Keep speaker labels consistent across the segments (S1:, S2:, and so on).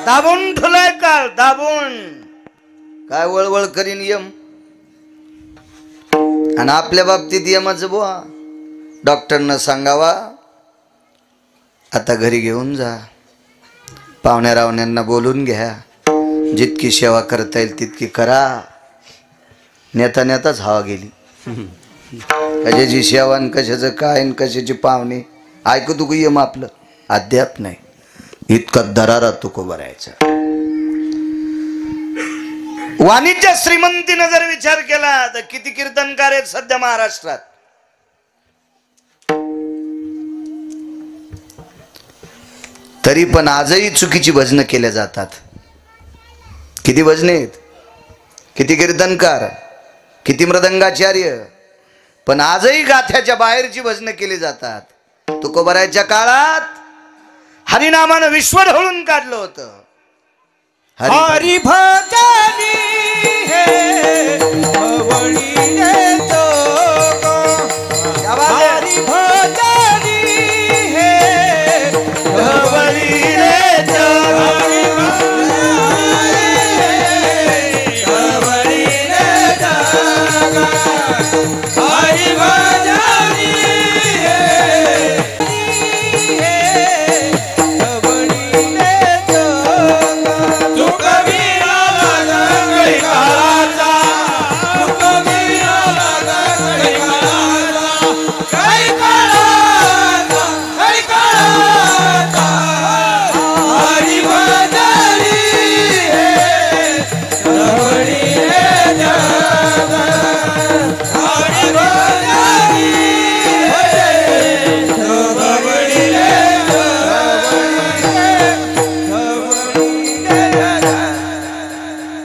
S1: दाबून ठुलाय काळ दाबून काय वळवळ करीन यम आणि आपल्या बाबतीत यमाचं बुवा डॉक्टरनं सांगावा आता घरी घेऊन जा पाहुण्या रावण्यांना बोलून घ्या जितकी सेवा करता येईल तितकी करा नेता नेताच हवा गेली कशाची सेवा आणि कशाचं काय आणि कशाची पाहुणे ऐकू तू यम आपलं अद्याप नाही इतका दरारा तुको भरायचा वाणिज्य श्रीमंतीनं जर विचार केला तर किती कीर्तनकार आहेत सध्या महाराष्ट्रात तरी पण आजही चुकीची भजनं केल्या जातात किती भजने आहेत किती कीर्तनकार किती मृदंगाचार्य पण आजही गाथ्याच्या बाहेरची भजनं केली जातात तुकोबरायच्या काळात हरिनामानं विश्व ढवळून काढलं होतं
S2: हरि भजनी हे भवळी रे तो हरि भजनी हे भवळी रे तो भवळी रे तो हरि भजनी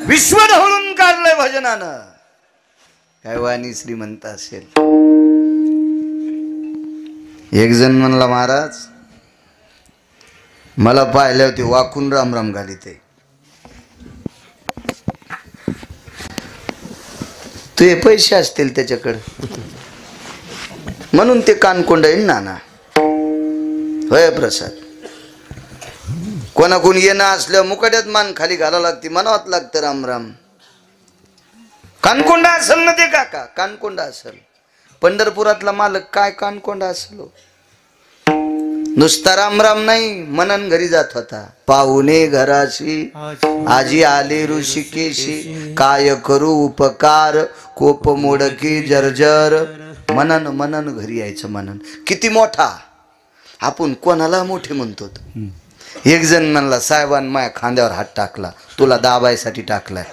S1: विश्व ढवळून काढलंय भजनानं काय वाणी श्रीमंत असेल एक जण म्हणला महाराज मला पाहिले होते वाकून राम राम घाली ते पैसे असतील त्याच्याकडे म्हणून ते कानकोंड येईल नाना होय प्रसाद कोणाकोण येणं असल्या मुकाट्यात मान खाली घालावं लागते म्हणावं लागतं राम राम कानकोंडा असेल ना ते काका कानकोंडा असेल पंढरपुरातला मालक काय कानकोंडा असेल नुसता राम राम नाही मनन घरी जात होता पाहुणे घराशी आजी आले ऋषिकेशी काय करू उपकार कोप मोडकी जर्जर मनन मनन घरी यायचं मनन किती मोठा आपण कोणाला मोठे म्हणतो एक जण म्हणला साहेबांनी माझ्या खांद्यावर हात टाकला तुला दाबायसाठी टाकलाय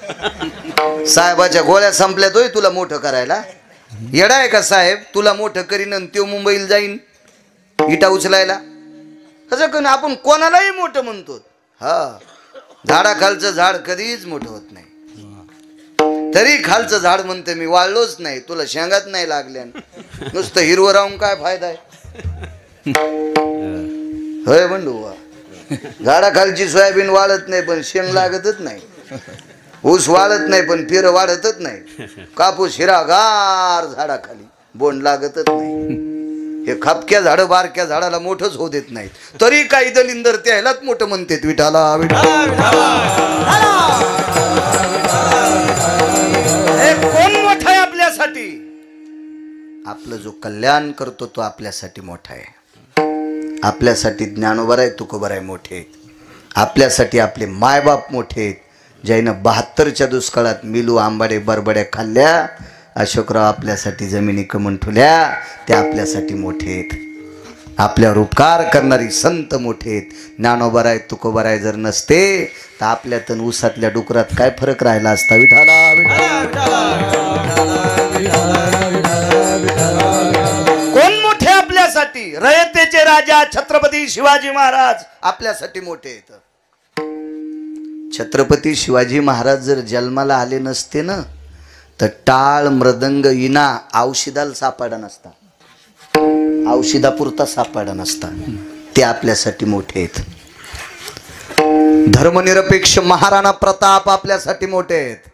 S1: साहेबाच्या गोळ्या संपल्या तोय तुला मोठं करायला येडा आहे का साहेब तुला मोठं करीन आणि तो मुंबईला जाईन इटा उचलायला कसं करून आपण कोणालाही मोठं म्हणतो हा झाडाखालचं झाड कधीच मोठं होत नाही तरी खालचं झाड म्हणते मी वाळलोच नाही तुला शेंगात नाही लागल्या नुसतं हिरवं राहून काय फायदा आहे होय म्हणू झाडाखालची सोयाबीन वाढत नाही पण शेंग लागतच नाही ऊस वाढत नाही पण पिरं वाढतच नाही कापूस हिरागार झाडाखाली बोंड लागतच नाही हे खपक्या झाडं बारक्या झाडाला मोठंच होऊ देत नाही तरी काही दलिंदर त्यालाच मोठं म्हणते विठाला कोण मोठा आहे आपल्यासाठी आपलं जो कल्याण करतो तो आपल्यासाठी मोठा आहे आपल्यासाठी ज्ञानोबर आहे तुकोबर आहे मोठे आपल्यासाठी आपले मायबाप मोठे आहेत ज्यानं 72च्या दुष्काळात मिलू आंबाडे बरबड्या खाल्ल्या अशोकराव आपल्यासाठी जमिनी कमून ठुल्या त्या आपल्यासाठी मोठे आहेत आपल्यावर उपकार करणारी संत मोठे आहेत ज्ञानोबर आहे तुकोबर आहे जर नसते तर आपल्यातून ऊसातल्या डुकरात काय फरक राहिला असता विठाला कोण मोठे आपल्यासाठी रयतेचे राजा छत्रपती शिवाजी महाराज आपल्यासाठी मोठे आहेत छत्रपती शिवाजी महाराज जर जन्माला आले नसते ना तर टाळ मृदंग इना औषधाला सापडा नसता औषधापुरता सापडा नसता ते आपल्यासाठी मोठे आहेत धर्मनिरपेक्ष महाराणा प्रताप आपल्यासाठी मोठे आहेत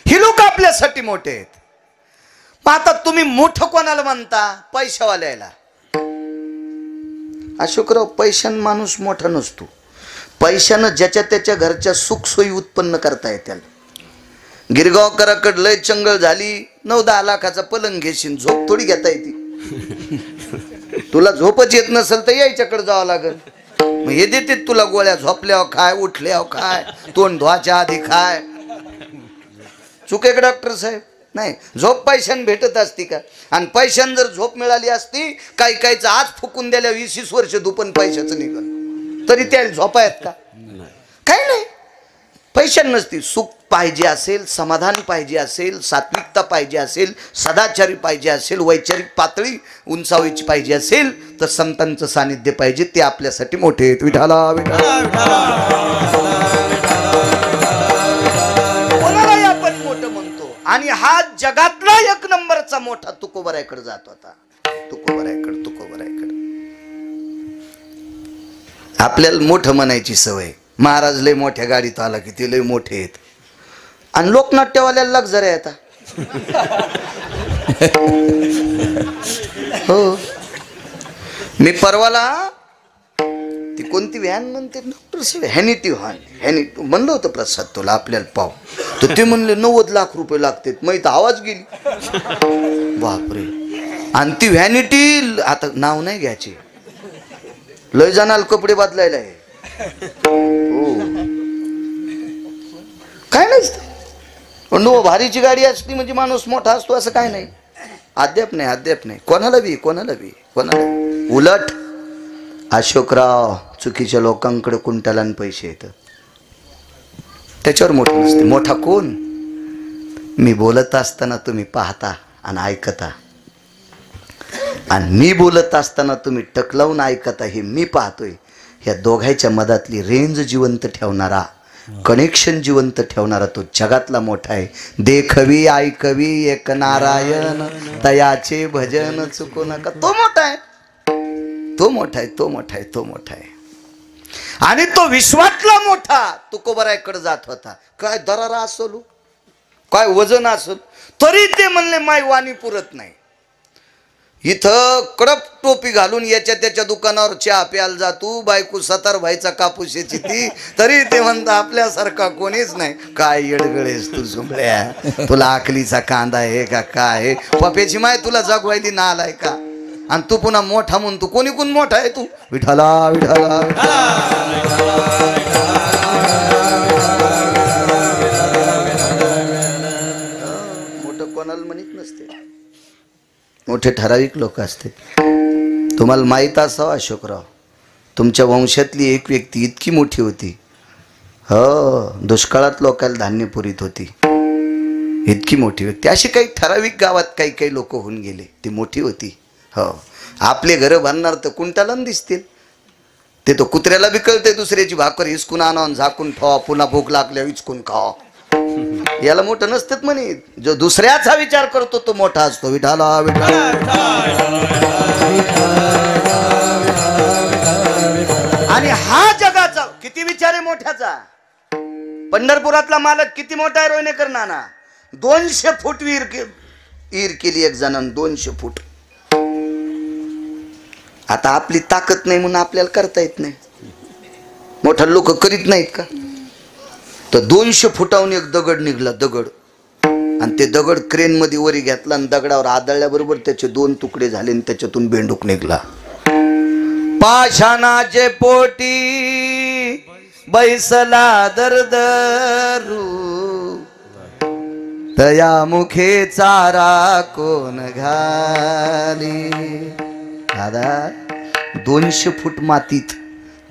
S1: ही लोक आपल्यासाठी मोठे आहेत मग आता तुम्ही मोठं कोणाला म्हणता पैशावाल्याला अशोकराव पैशान माणूस मोठा नसतो पैशानं ज्याच्या त्याच्या घरच्या सुखसोयी उत्पन्न करता येतील. गिरगावकराकडे लय चंगळ झाली, 9-10 लाखाचा पलंग घेशील, झोप थोडी घेता येते. तुला झोपच येत नसेल तर यायच्याकडे जावं लागेल. मग हे देते तुला गोळ्या, झोपल्यावर खाय, उठल्यावर खाय, तोंड धुवाच्या आधी खाय. चुके का डॉक्टर साहेब? नाही. झोप पैशाने भेटत असती का? आणि पैशाने जर झोप मिळाली असती, काही काहीच आज फुकून दिल्या 20 वर्ष दुपन पैशाचं निघल तरी त्या झोपा आहेत का? काही नाही. पैशाने नसती. सुख पाहिजे असेल, समाधान पाहिजे असेल, सात्विकता पाहिजे असेल, सदाचारी पाहिजे असेल, वैचारिक पातळी उंचावायची पाहिजे असेल तर संतांचं सानिध्य पाहिजे. ते आपल्यासाठी मोठे आहेत. विठाला विठाला कोणालाही आपण मोठं म्हणतो. आणि हा जगातला 1 नंबरचा मोठा तुकोबरायकडे जात होता. तुकोबरायकडे. आपल्याला मोठं म्हणायची सवय. महाराज लय मोठ्या गाडीत आला की ते लय मोठे आहेत. आणि लोकनाट्यवाल्याला लग जरा येता. हो. मी परवाला ती कोणती व्हॅन म्हणते डॉक्टर हॅनिटी व्हॅन, हॅनिटी म्हणलं होतं प्रसाद तुला आपल्याला पाव, तर ते म्हणले 90 लाख रुपये लागतात. मग आवाज गेली. बापरे. आणि ती व्हॅनिटी आता नाव नाही घ्यायचे, लय जणाला कपडे बदलायला आहे. हो. काय नसतं. पण भारीची गाडी असली म्हणजे माणूस मोठा असतो असं काय नाही. अद्याप नाही. कोणाला बी. उलट अशोकराव चुकीच्या लोकांकडे कुंटलान पैसे येतात, त्याच्यावर मोठं नसते. मोठा कोण? मी बोलत असताना तुम्ही पाहता आणि ऐकता, आणि मी बोलत असताना तुम्ही टकलावून ऐकता, हे मी पाहतोय. ह्या दोघांच्या मधातली रेंज जिवंत ठेवणारा, कनेक्शन जिवंत ठेवणारा तो जगातला मोठा आहे. देखवी ऐकवी एक नारायण, तयाचे भजन चुकू नका. तो मोठा आहे. आणि तो विश्वातला मोठा तुकोबरायकडे जात होता. काय दरारा असलो, काय वजन असल, तरी ते म्हणले माय वाणी पुरत नाही. इथं कडक टोपी घालून याच्या त्याच्या दुकानावर चहा प्यायला जातो, बायको 7 भाईचा कापूस याची ती, तरी ते म्हणता आपल्यासारखा कोणीच नाही. काय येडगळेस तू झुंबड्या, तुला आकलीचा कांदा आहे का काय? पप्याची माय तुला जगवायली ना आलाय का? आणि तू पुन्हा मोठा म्हणतो. कोणी कोण मोठा आहे तू? विठाला विठाला मोठं कोणाला म्हणत नसते. मोठे ठराविक लोक असते. तुम्हाला माहीत असावं अशोकराव, तुमच्या वंशातली एक व्यक्ती इतकी मोठी होती, हो, दुष्काळात लोकांना धान्य पुरीत होती. इतकी मोठी व्यक्ती. अशी काही ठराविक गावात काही लोक होऊन गेले. ती मोठी होती. हो. आपले घरं बांधणार तर कुंटाला दिसतील. ते तो कुत्र्याला बी कळते दुसऱ्याची भाकर हिसकून आणून झाकून ठेवा, पुन्हा भूक लागल्या हिचकून खावा. याला मोठं नसतात म्हणे. जो दुसऱ्याचा विचार करतो तो मोठा असतो. विठाला विठाला. आणि हा जगाचा किती विचार आहे मोठ्याचा. पंढरपुरातला मालक किती मोठा आहे रोयनेकर नाना. 200 फूट विहीर केली एक जणांनी. 200 फूट. आता आपली ताकद नाही म्हणून आपल्याला करता येत नाही. मोठा लोक करीत नाहीत का? तर 200 फुटाहून एक दगड निघला. दगड. आणि ते दगड क्रेन मध्ये वरी घेतला आणि दगडावर आदळल्याबरोबर त्याचे 2 तुकडे झाले आणि त्याच्यातून बेंडूक निघला. पाषाणाचे पोटी बैसला दरदरू, तया मुखे चारा कोण घाली. दादा 200 फूट मातीत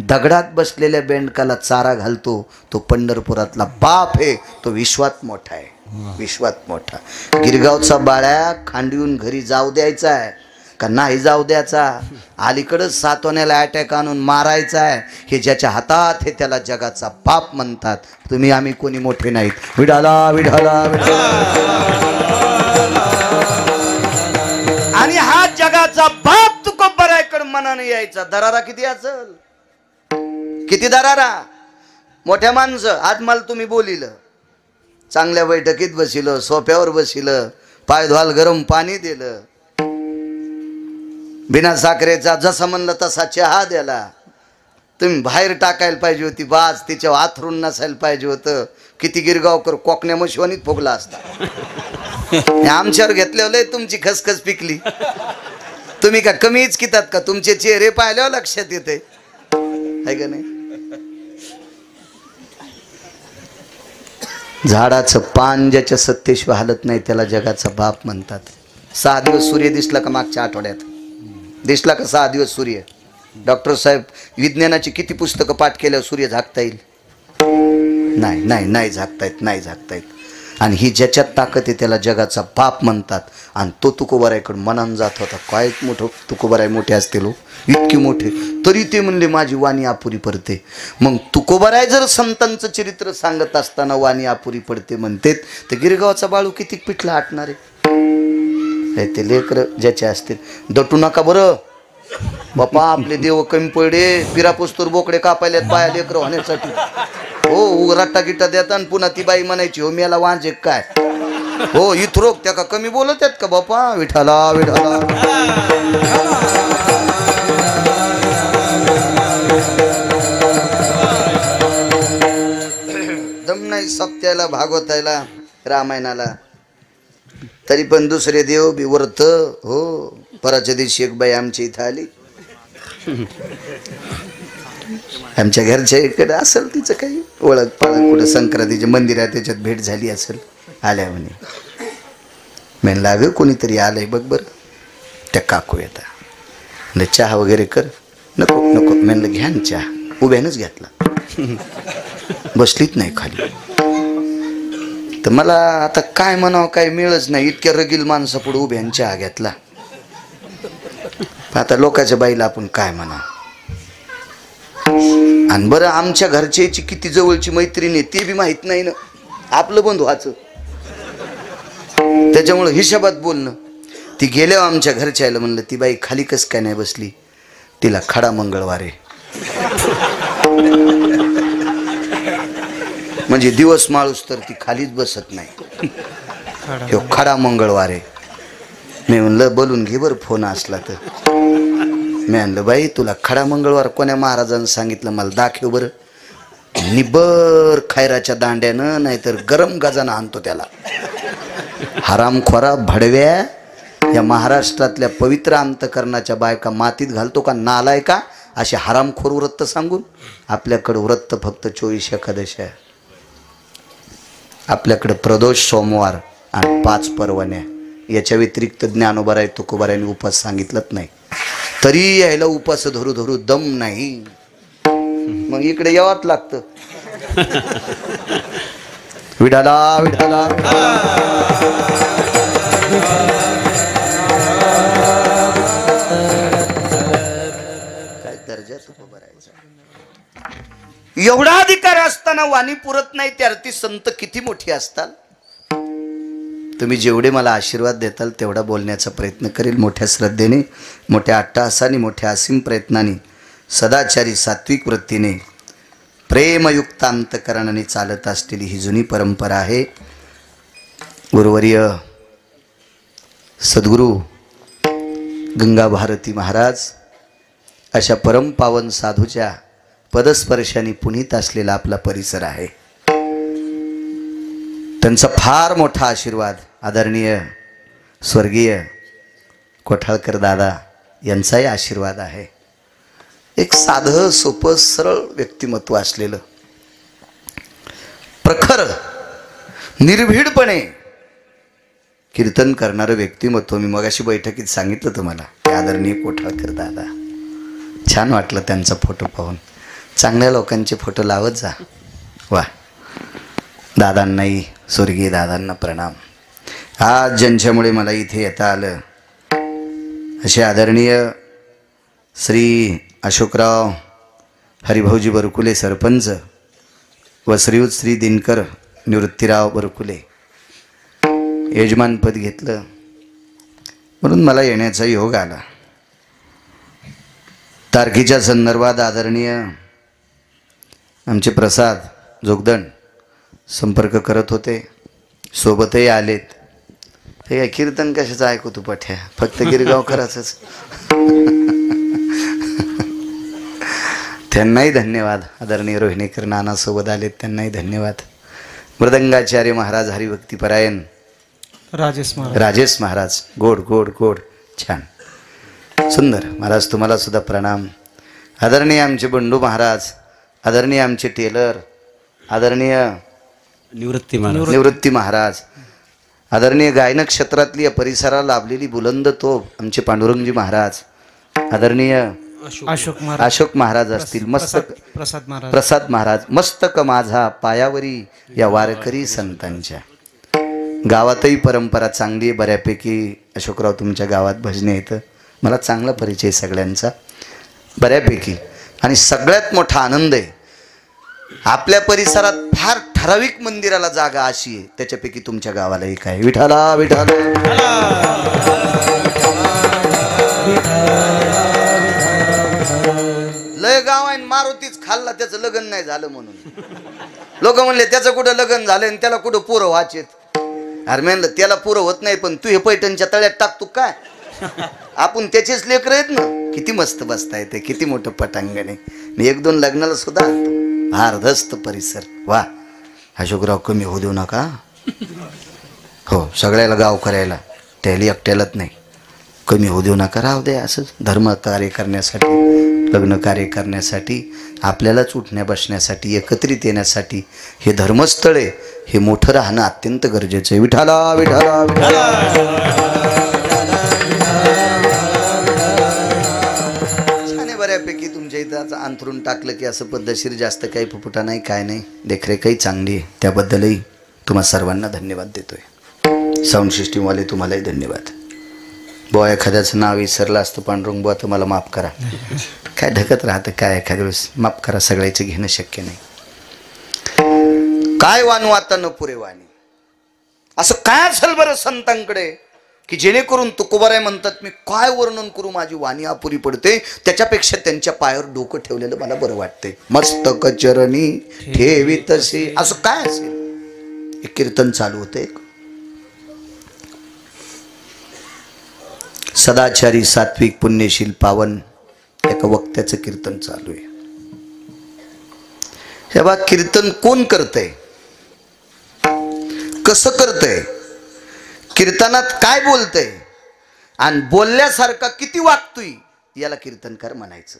S1: दगडात बसलेल्या बेंडकाला चारा घालतो तो पंढरपुरातला बाप आहे. तो विश्वात मोठा आहे. विश्वात मोठा. गिरगावचा बाळ्या खांडीहून घरी जाऊ द्यायचा आहे का नाही जाऊ द्यायचा? अलीकडंच सातवण्याला अटॅक आणून मारायचा आहे. हे ज्याच्या हातात हे त्याला जगाचा बाप म्हणतात. तुम्ही आम्ही कोणी मोठे नाहीत. विठाला विठाला आणि हा जगाचा बाप तुकोबरायकडे मनाने यायचा. दरारा किती असेल? किती दरारा. मोठ्या माणसं. आज मला तुम्ही बोलिलं, चांगल्या बैठकीत बसिलं, सोफ्यावर बसिलं, पाय धुवाल गरम पाणी दिलं, बिना साखरेचा जसं म्हणलं तसा चहा दिला, तुम्ही बाहेर टाकायला पाहिजे होती बाज, तिच्यावर आथरून नसायला पाहिजे होतं. किती गिरगावकर कोकण्या मशिवानीत फुगला असता. आमच्यावर घेतल्यावर तुमची खसखस पिकली. तुम्ही का कमीच कितात का? तुमचे चेहरे पाहिल्यावर लक्षात येते आहे का नाही. झाडाचं पान ज्याच्या सत्तेशिवाय हालत नाही त्याला जगाचा बाप म्हणतात. 6 दिवस सूर्य दिसला का? मागच्या आठवड्यात दिसला का 6 दिवस सूर्य? डॉक्टर साहेब विज्ञानाची किती पुस्तकं पाठ केल्यावर सूर्य झाकता येईल? नाही नाही नाही झाकता येत, नाही झाकता येत. आणि ही ज्याच्यात ताकद आहे त्याला जगाचा बाप म्हणतात. आणि तो तुकोबारायकडे मनान जात होता. काय मोठं तुकोबाराय मोठे असते लो, इतके मोठे, तरी ते म्हणले माझी वाणी अपुरी पडते. मग तुकोबाराय जर संतांचं चरित्र सांगत असताना वाणी अपुरी पडते म्हणते, तर गिरगावचा बाळू किती पिठला आटणार आहे? ते लेकर ज्याचे असतील दटू नका बरं बापा. आपले देव कमी पडे, पिरापुस्तूर बोकडे कापायल्यात बाया लेकर होण्यासाठी. हो रट्टा गिट्टा देता आणि पुन्हा ती बाई म्हणायची हो मेला वांजे काय. हो इथरोग त्या का कमी बोलत आहेत का बापा? विठाला विठाला. दम नाही सप्त्याला भागवतायला रामायणाला, तरी पण दुसरे देव बी व्रत. हो पराच्या दिवशी एक बाई आमच्या इथं आली. आमच्या घरच्या इकडे असेल तिचं काही ओळख पाळख, कुठं संक्रांतीचे मंदिर आहे त्याच्यात भेट झाली असेल. आल्या म्हणे, म्हणलं अगं कोणीतरी आलंय बघ बरं. त्या काकू येता म्हणजे चहा वगैरे कर. नको नको म्हणलं घ्या ना चहा. उभ्यानंच घेतला, बसलीच नाही खाली. तर मला आता काय म्हणावं काय मिळच नाही. इतक्या रगील माणसा पुढे उभ्यान चहा घेतला. आता लोकांच्या बाईला आपण काय म्हणा. आणि बरं आमच्या घरच्याची किती जवळची मैत्रीण आहे ते बी माहित नाही ना. आपलं बंधू व्हायचं त्याच्यामुळं हिशोबात बोलणं. ती गेल्यावर आमच्या घरच्याला म्हणलं ती बाई खाली कस काय नाही बसली? तिला खडा मंगळवार आहे. म्हणजे दिवस माळूस तर ती खालीच बसत नाही. खडा मंगळवार आहे. मी म्हणलं बोलून घे बरं फोन असला तर. मी म्हणलं बाई तुला खडा मंगळवार कोण्या महाराजांनी सांगितलं मला दाखव बरं. निबर खैराच्या दांड्यानं नाहीतर गरम गाजानं आणतो त्याला. हरामखोरा भडव्या, या महाराष्ट्रातल्या पवित्र अंतकरणाच्या बायका मातीत घालतो का नालाय का? असे हरामखोर व्रत सांगून. आपल्याकडं व्रत फक्त 24 एकादशी आहे. आपल्याकडं प्रदोष सोमवार आणि 5 परवण्या. याच्या व्यतिरिक्त ज्ञानोबाराय तुकोबारायने उपास सांगितलंच नाही. तरी यायला उपास धरू धरू दम नाही. मग इकडे यावंच लागतं. विठाला विठाला. काय दर्जा तुकोबारायचा. एवढा अधिकार असताना वाणी पुरत नाही त्यार्थी संत किती मोठी असतात. तुम्ही जेवढे मला आशीर्वाद देताल तेवढा बोलण्याचा प्रयत्न करेल. मोठ्या श्रद्धेने, मोठ्या अट्टहासाने, मोठ्या असीम प्रयत्नाने, सदाचारी सात्विक वृत्तीने, प्रेमयुक्त अंतकरणाने चालत असलेली ही जुनी परंपरा आहे. गुरुवर्य सद्गुरू गंगा भारती महाराज अशा परमपावन साधूच्या पदस्पर्शाने पुनीत असलेला आपला परिसर आहे. त्यांचा फार मोठा आशीर्वाद आदरणीय स्वर्गीय कोठाळकर दादा यांचाही आशीर्वाद आहे. एक साधं सोपं सरळ व्यक्तिमत्व असलेलं, प्रखर निर्भीडपणे कीर्तन करणारं व्यक्तिमत्व. मी मगाशी बैठकीत सांगितलं तुम्हाला आदरणीय कोठाळकर दादा. छान वाटलं त्यांचा फोटो पाहून. चांगल्या लोकांचे फोटो लावत जा. वा दादांनाही, स्वर्गीय दादांना प्रणाम. आज ज्यांच्यामुळे मला इथे येता आलं असे आदरणीय श्री अशोकराव हरिभाऊजी बरकुले सरपंच व श्रीयुत श्री दिनकर निवृत्तीराव बरकुले यजमानपद घेतलं म्हणून मला येण्याचा योग आला. तारखेच्या संदर्भात आदरणीय आमचे प्रसाद जोगदंड संपर्क करत होते, सोबतही आलेत. हे काय कीर्तन कशाचं ऐकू तू पठ्या, फक्त गिरगाव करायचंच. त्यांनाही धन्यवाद. आदरणीय रोहिणीकर नानासोबत आलेत, त्यांनाही धन्यवाद. मृदंगाचार्य महाराज हरिभक्तीपरायण राजेश महाराज गोड गोड गोड छान सुंदर. महाराज तुम्हाला सुद्धा प्रणाम. आदरणीय आमचे बंडू महाराज, आदरणीय आमचे टेलर, आदरणीय निवृत्ती महाराज, आदरणीय गायन क्षेत्रातली या परिसराला लाभलेली बुलंद तोफ आमचे पांडुरंगजी महाराज, आदरणीय अशोक महाराज असतील, मस्तक प्रसाद महाराज, मस्तक माझा पायावरी या वारकरी संतांच्या. गावातही परंपरा चांगली आहे बऱ्यापैकी. अशोकराव तुमच्या गावात भजने येतं, मला चांगला परिचय सगळ्यांचा बऱ्यापैकी. आणि सगळ्यात मोठा आनंद आहे आपल्या परिसरात फार ठराविक मंदिराला जागा अशी आहे, त्याच्यापैकी तुमच्या गावाला एक आहे. विठाला विठाला लय गाव आहे, मारुतीच खाल्ला त्याचं लग्न नाही झालं म्हणून लोक म्हणले त्याचं कुठं लग्न झालं आणि त्याला कुठं पोरं व्हायचेत. अरे म्हणलं त्याला पोरं होत नाही, पण तू हे पैठणच्या तळ्यात टाकतो काय, आपण त्याचेच लेकर आहेत ना. किती मस्त बसता येते, किती मोठं पटांगण आहे. मी 1-2 लग्नाला सुद्धा आणतो. भारदस्त परिसर वा. अशोकराव कमी होऊ देऊ नका हो, सगळ्याला गाव करायला, त्याला एकट्यालाच नाही. कमी होऊ देऊ नका, राहू दे असंच. धर्म कार्य करण्यासाठी, लग्न कार्य करण्यासाठी, आपल्यालाच उठण्या बसण्यासाठी, एकत्रित येण्यासाठी हे धर्मस्थळ आहे, हे मोठं राहणं अत्यंत गरजेचं आहे. विठाला विठाला विठाला. बऱ्यापैकी तुमच्या इथं अंथरून टाकलं की असं पद्धतशीर, जास्त काही फुफुटा नाही, काय नाही, देखरेखही चांगली आहे. त्याबद्दलही तुम्हा सर्वांना धन्यवाद देतोय. साऊंड सिस्टीमवाले तुम्हालाही धन्यवाद. बुवा एखाद्याचं नाव विसरलं असतं पांडुरंग बुवा तर मला माफ करा. काय ढकत राहतं काय, एखाद्या वेळेस माफ करा. सगळ्याचं घेणं शक्य नाही. काय वानू आता न पुरे वाणी, असं काय असेल बरं संतांकडे की जेणेकरून तुकोबाराय म्हणतात मी काय वर्णन करू, माझी वाणी अपुरी पडते. त्याच्यापेक्षा त्यांच्या पायावर डोकं ठेवलेलं मला बरं वाटते. मस्तक चरणी ठेवी तसे, असं काय असेल. एक कीर्तन चालू होतं, एक सदाचारी सात्विक पुण्यशील पावन एका वक्त्याचं कीर्तन चालू आहे. हे बा कीर्तन कोण करतंय, कसं करतंय, कीर्तनात काय बोलतंय आणि बोलल्यासारखा किती वागतोय, याला कीर्तनकार म्हणायचं.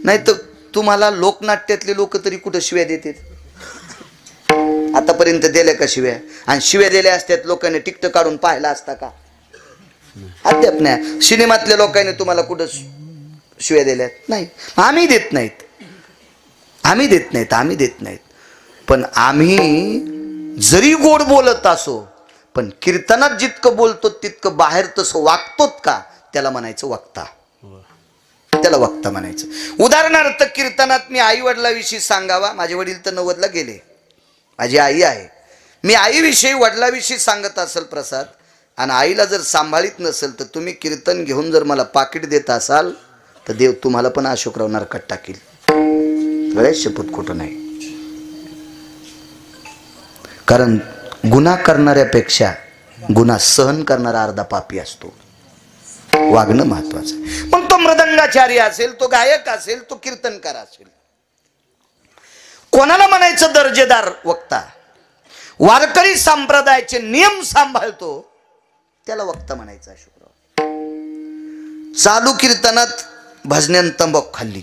S1: नाही तर तुम्हाला लोकनाट्यातले लोक तरी कुठं शिव्या देतात, आतापर्यंत दिल्या का शिव्या? आणि शिव्या दिल्या असतात लोकांनी टिकट काढून पाहिला असता का? अद्याप नाही. सिनेमातल्या लोकांनी तुम्हाला कुठं शिव्या दिल्यात? नाही. आम्ही देत नाहीत, आम्ही देत नाहीत, आम्ही देत नाहीत. पण आम्ही जरी गोड बोलत असो, पण कीर्तनात जितकं बोलतो तितकं बाहेर तसं वागतोत का, त्याला म्हणायचं वक्ता. त्याला वक्ता म्हणायचं. उदाहरणार्थ कीर्तनात मी आई वडिलाविषयी सांगावा. माझे वडील तर 90ला गेले, माझी आई आहे. मी आईविषयी वडिलाविषयी सांगत असेल प्रसाद, आणि आईला जर सांभाळीत नसेल तर तुम्ही कीर्तन घेऊन जर मला पाकिट देत असाल तर देव तुम्हाला पण अशोकराव नरकात टाकील. गळ्यात शपथ खोटं नाही. कारण गुन्हा करणाऱ्यापेक्षा गुन्हा सहन करणारा अर्धा पापी असतो. वागणं महत्वाचं. मग तो मृदंगाचार्य असेल, तो गायक असेल, तो कीर्तनकार असेल, कोणाला म्हणायचं दर्जेदार वक्ता? वारकरी संप्रदायाचे नियम सांभाळतो त्याला वक्ता म्हणायचं. अशोकराव चालू कीर्तनात भजन्यान तंबाखू खाल्ली,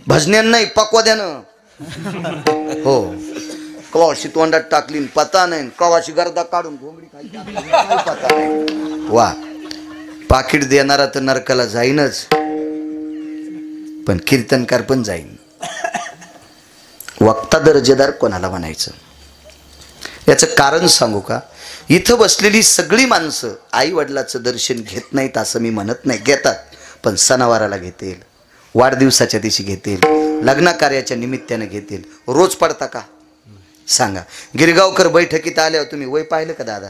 S1: भजन्यान नाही पक्वाद्यानं, हो कवाशी तोंडात टाकली पता नाही, कवाशी गर्दा काढून घोंगडी खाली पता नाही. वा, पाकिट देणारा तर नरकाला जाईनच, पण कीर्तनकार पण जाईन. वक्ता दर्जेदार कोणाला म्हणायचं? याचं कारण सांगू का? इथं बसलेली सगळी माणसं आई वडिलाचं दर्शन घेत नाहीत असं मी म्हणत नाही, घेतात. पण सणावाराला घेतील, वाढदिवसाच्या दिवशी घेतील, लग्न कार्याच्या निमित्ताने घेतील. रोज पडता का सांगा? गिरगावकर बैठकीत आल्यावर तुम्ही वय पाहिलं का दादा?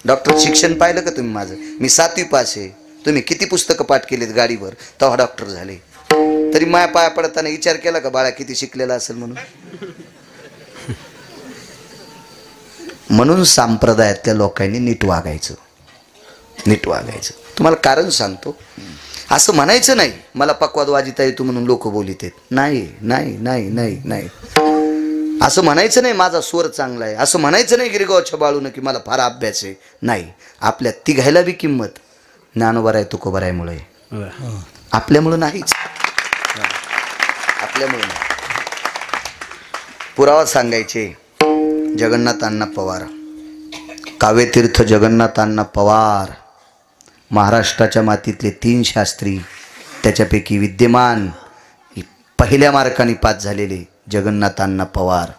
S1: डॉक्टर शिक्षण पाहिलं का तुम्ही? माझं मी 7वी पास आहे. तुम्ही किती पुस्तकं पाठ केलीत गाडीवर तेव्हा डॉक्टर झाले? तरी माया पाया पडताना विचार केला का बाळा किती शिकलेला असेल म्हणून? म्हणून संप्रदायातल्या लोकांनी नीट वागायचं, नीट वागायचं. तुम्हाला कारण सांगतो. असं म्हणायचं नाही मला पक्वाद वाजिता येतो म्हणून लोक बोलित आहेत. नाही नाही नाही नाही नाही असं म्हणायचं नाही माझा स्वर चांगला आहे. असं म्हणायचं नाही गिरगावच्या बाळून की मला फार अभ्यास आहे. नाही, आपल्या तिघायला बी किंमत ज्ञानोबा आहे तुकोबारायमुळे, आपल्यामुळं नाहीच. आपल्यामुळं नाही. पुरावा सांगायचे जगन्नाथ अण्णा पवार, काव्यतीर्थ जगन्नाथ अण्णा पवार, महाराष्ट्राच्या मातीतले 3 शास्त्री, त्याच्यापैकी विद्यमान पहिल्या मार्काने पास झालेले जगन्नाथ अण्णा पवार,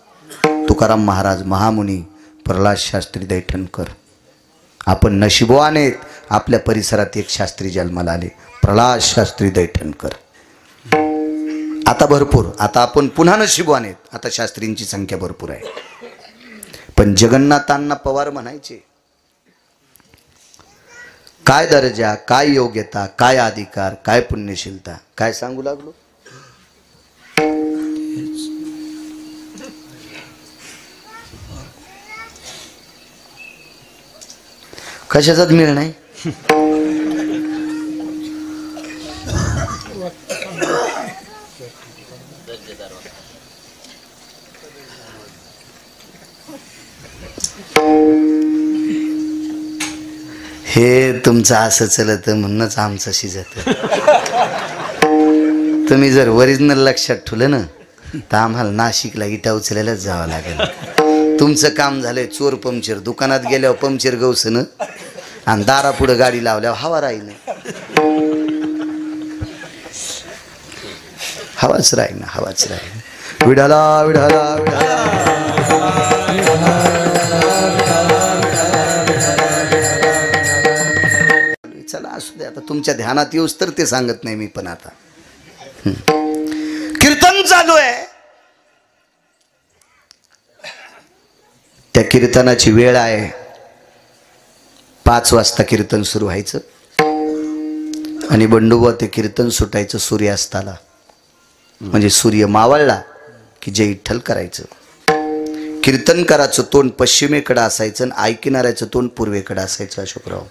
S1: तुकाराम महाराज महामुनी, प्रल्हाद शास्त्री दैठणकर. आपण नशिबवान आहेत, आपल्या परिसरात एक शास्त्री जन्माला आले, प्रल्हाद शास्त्री दैठणकर. आता भरपूर, आता आपण पुन्हा नशिबवान आहेत, आता शास्त्रींची संख्या भरपूर आहे. पण जगन्नाथ अण्णा पवार म्हणायचे काय दर्जा, काय योग्यता, काय अधिकार, काय पुण्यशीलता, काय सांगू लागलो. कशाचाच मिळ नाही. हे तुमचं असं चलत म्हणूनच आमचं शिजत. तुम्ही जर ओरिजिनल लक्षात ठेवलं ना तर आम्हाला नाशिकला इटा उचलायलाच जावं लागेल. तुमचं काम झालंय चोर पंक्चर, दुकानात गेल्यावर पंक्चर गवसनं आणि दारापुढं गाडी लावल्यावर हवा राहील, हवाच राहील ना, हवाच राहील. विडाला विडाला विडाला चला असू दे, आता तुमच्या ध्यानात येऊस तर ते सांगत नाही मी. पण आता कीर्तन चालू आहे, त्या कीर्तनाची वेळ आहे 5 वाजता कीर्तन सुरू व्हायचं आणि बंडोबा ते कीर्तन सुटायचं सूर्यास्ताला. म्हणजे सूर्य मावळला की जय विठ्ठल करायचं. कीर्तनकाराचं तोंड पश्चिमेकडे असायचं आणि ऐकणाऱ्याचं तोंड पूर्वेकडे असायचं. अशोकराव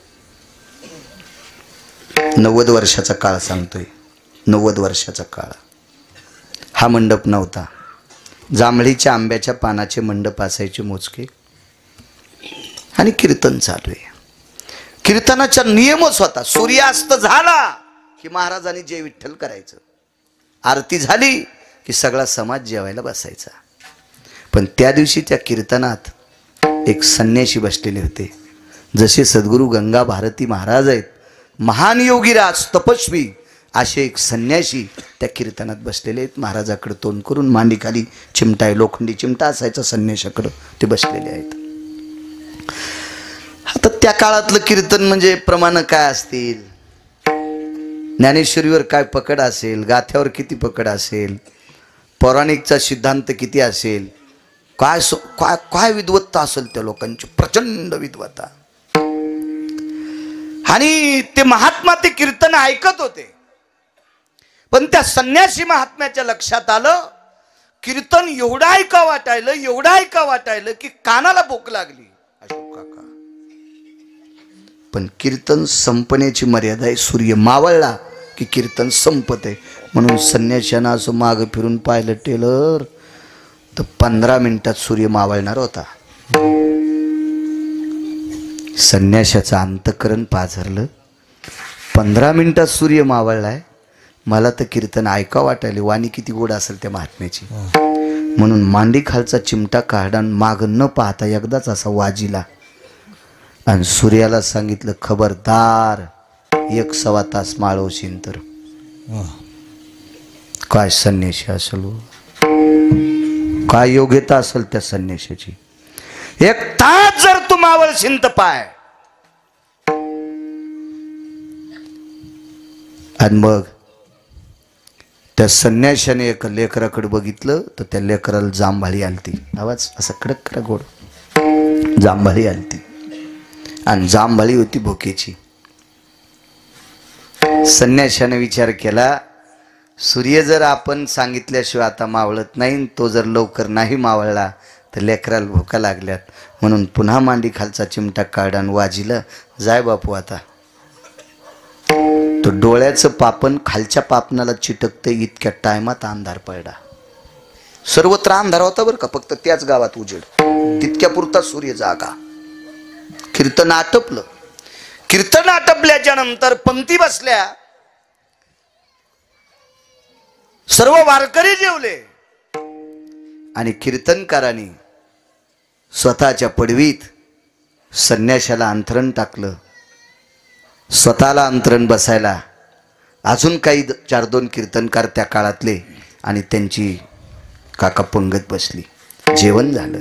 S1: 90 वर्षाचा काळ सांगतोय, 90 वर्षाचा काळ. हा मंडप नव्हता, जांभळीच्या आंब्याच्या पानाचे मंडप असायचे मोजके आणि कीर्तन चालू आहे. कीर्तनाचा नियमच होता, सूर्यास्त झाला की महाराजांनी जय विठ्ठल करायचं, आरती झाली की सगळा समाज जेवायला बसायचा. पण त्या दिवशी त्या कीर्तनात एक संन्याशी बसलेले होते. जसे सद्गुरू गंगा भारती महाराज आहेत, महान योगीराज तपस्वी, असे एक संन्याशी त्या कीर्तनात बसलेले आहेत. महाराजाकडे तोंड करून, मांडीखाली चिमटा आहे, लोखंडी चिमटा असायचा संन्याशाकडं, ते बसलेले आहेत. आता त्या काळातलं कीर्तन म्हणजे प्रमाण काय असतील, ज्ञानेश्वरीवर काय पकड असेल, गाथ्यावर किती पकड असेल, पौराणिकचा सिद्धांत किती असेल, काय काय काय विद्वत्ता असेल त्या लोकांची, प्रचंड विद्वत्ता. आणि ते महात्मा ते कीर्तन ऐकत होते. पण त्या संन्यासी महात्म्याच्या लक्षात आलं कीर्तन एवढं ऐका वाटायलं, एवढं ऐका वाटायलं की कानाला भूक लागली. अशोक काका, पण कीर्तन संपण्याची मर्यादा आहे. सूर्य मावळला की कीर्तन संपत आहे. म्हणून संन्याशानं असं मागं फिरून पाहिलं टेलर तर 15 मिनिटात सूर्य मावळणार होता. संन्याशाचं अंतःकरण पाझरलं, 15 मिनिटात सूर्य मावळलाय. मला तर कीर्तन ऐका वाटायले, वाणी किती गोड असेल त्या महात्म्याची. म्हणून मांडी खालचा चिमटा काढा, मागं न पाहता एकदाच असा वाजिला आणि सूर्याला सांगितलं, खबरदार 1-1.25 तास माळवशीन तर. काय संन्याशी असेल, काय योग्यता असेल त्या संन्याशाची. 1 तास जर तू मावळशीन तर पाय. आणि मग त्या संन्याशाने एका लेकराकडे बघितलं तर त्या लेकराला जांभळी आलती. आवाज असा कडक कडक गोड, जांभळी आलती आणि जांभळी होती भोकेची. संन्याशाने विचार केला, सूर्य जर आपण सांगितल्याशिवाय आता मावळत नाही, तो जर लवकर नाही मावळला तर लेकराला भोका लागल्यात. म्हणून पुन्हा मांडी खालचा चिमटा काढान वाजिलं, जाय बापू आता तो डोळ्याचं पापण खालच्या पापणाला चिटकते इतक्या टायमात अंधार पडला. सर्वत्र अंधार होता बरं का, फक्त त्याच गावात उजेड. तितक्या पुरता सूर्य जागा. कीर्तन आटपलं. कीर्तन आटपल्याच्या नंतर पंक्ती बसल्या. सर्व वारकरी जेवले आणि कीर्तनकारांनी स्वतःच्या पडवीत संन्याशाला अंथरण टाकलं. स्वतःला अंथरण बसायला अजून काही 4-2 कीर्तनकार त्या काळातले आणि त्यांची काका पंगत बसली. जेवण झालं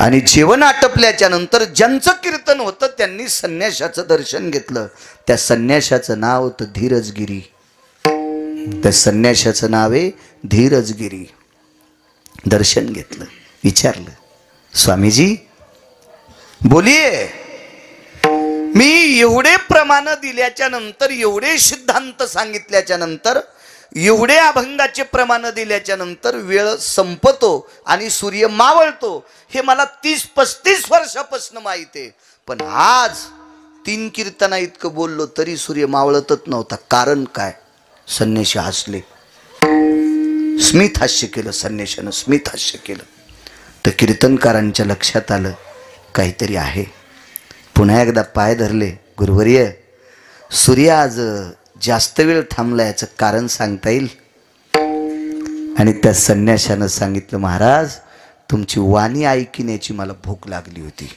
S1: आणि जेवण आटपल्याच्या नंतर ज्यांचं कीर्तन होतं त्यांनी संन्याशाचं दर्शन घेतलं. त्या संन्याशाचं नाव होतं धीरजगिरी. त्या संन्याशाचं नाव आहे धीरजगिरी. दर्शन घेतलं. विचारलं, स्वामीजी बोलिये, मी एवढे प्रमाण दिल्याच्या नंतर, एवढे सिद्धांत सांगितल्याच्या नंतर, एवढे अभंगाचे प्रमाण दिल्याच्या नंतर वेळ संपतो आणि सूर्य मावळतो हे मला 30-35 वर्षापासून माहित आहे. पण आज 3 कीर्तना इतकं बोललो तरी सूर्य मावळतच नव्हता. कारण काय? संन्याशी हसले. स्मित हास्य केलं. संन्याशानं स्मित हास्य केलं. तर कीर्तनकारांच्या लक्षात आलं काहीतरी आहे. पुन्हा एकदा पाय धरले. गुरुवर्य, सूर्य आज जास्त वेळ थांबला, याचं कारण सांगता येईल? आणि त्या संन्याशानं सांगितलं, महाराज तुमची वाणी ऐकण्याची मला भूक लागली होती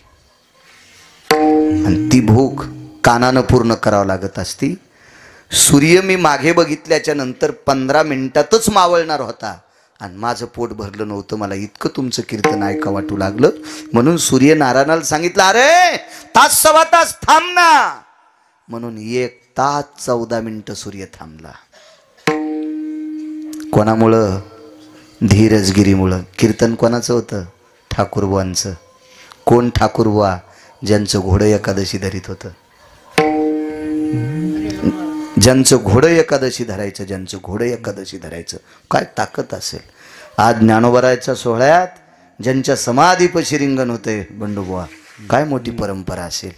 S1: आणि ती भूक कानानं पूर्ण करावं लागत असती. सूर्य मी मागे बघितल्याच्या नंतर 15 मिनिटातच मावळणार होता आणि माझं पोट भरलं नव्हतं. मला इतकं तुमचं कीर्तन ऐका वाटू लागलं म्हणून सूर्य नारायणाला सांगितलं, अरे 1-1.25 तास थांब ना. म्हणून 1 तास 14 मिनिटं सूर्य थांबला. कोणामुळं? धीरजगिरीमुळं. कीर्तन कोणाचं होतं? ठाकूरबुवांचं. कोण ठाकूरबुवा? ज्यांचं घोडं एकादशी धरीत होतं. ज्यांचं घोडं एकादशी धरायचं, ज्यांचं घोडं एकादशी धरायचं. काय ताकद असेल. आज ज्ञानोबरायच्या सोहळ्यात ज्यांच्या समाधीपाशी रिंगण होते बंडूबुवा, काय मोठी परंपरा असेल.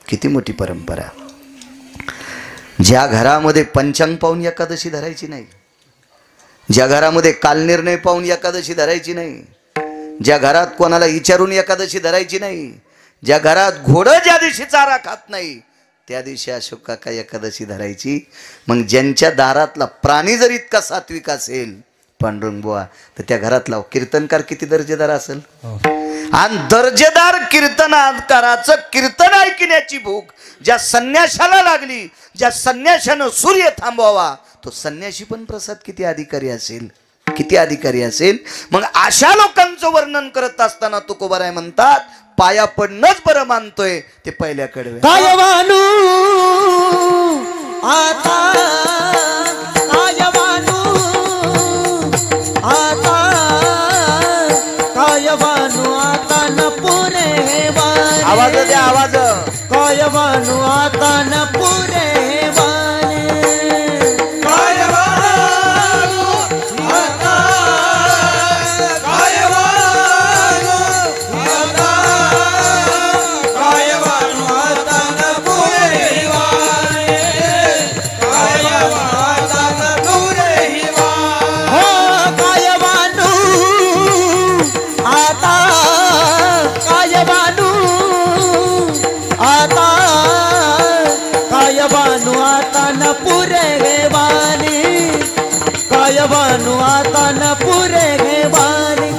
S1: किती मोठी परंपरा. ज्या घरामध्ये पंचांग पाहून एकादशी धरायची नाही, ज्या घरामध्ये कालनिर्णय पाहून एकादशी धरायची नाही, ज्या घरात कोणाला विचारून एकादशी धरायची नाही, ज्या घरात घोडं ज्या दिवशी चारा खात नाही त्या दिवशी अशोक काका एकादशी धरायची. मग ज्यांच्या दारातला प्राणी जर इतका सात्विक असेल पांडुरंग बुवा, तर त्या घरातला कीर्तनकार किती दर्जेदार असेल. आणि दर्जेदार कीर्तनकाराचं कीर्तन ऐकण्याची भूक ज्या संन्याशाला लागली, ज्या संन्याशानं सूर्य थांबवावा, तो संन्याशी पण प्रसाद किती अधिकारी असेल, किती अधिकारी असेल. मग अशा लोकांचं वर्णन करत असताना तुकोबाराय म्हणतात, पाया पडणंच बरं मानतोय ते पहिल्याकडे.
S2: कायवानू आता, कायवानू आता, कायवानू आता न पुरे वाणी.
S1: आवाज द्या, आवाज.
S2: कायवानू आता न पुरे वाणी. कायवानू आता, कायवानू आता, कायवानू आता न पुरे वाणी. कायवानू आता न पुरे वाणी. हो कायवानू आता, कायवानू आता, कायवानू आता न पुरे वाणी. कायवानू आता न पुरे वाणी.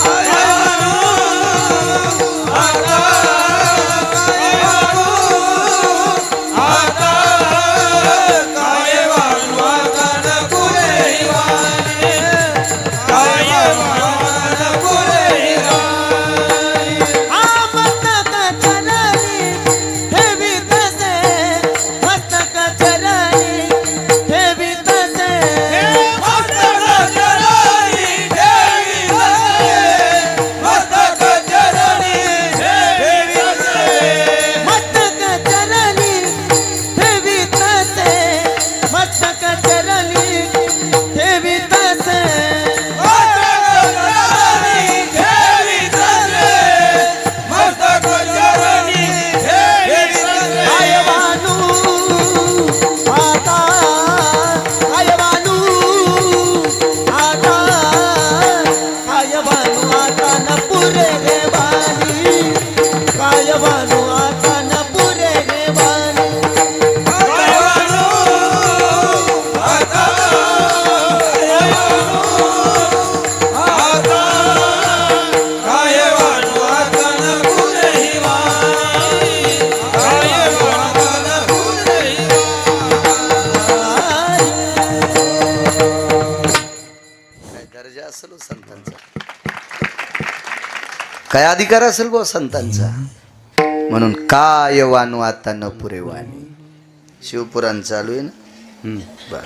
S2: कायवानू आता, कायवानू आता, कायवानू आता न पुरे वाणी. कायवानू आता न पुरे वाणी. मस्तक चरणी ठेवी तसे, मस्तक चरणी ठेवी तसे, मस्तक चरणी ठेवी तसे, मस्तक चरणी ठेवी
S1: असेल हो संतांचा? काय अधिकार असेल बो संतांचा? म्हणून काय वानू आता न पुरे वाणी. शिवपुराण चालू आहे ना. बर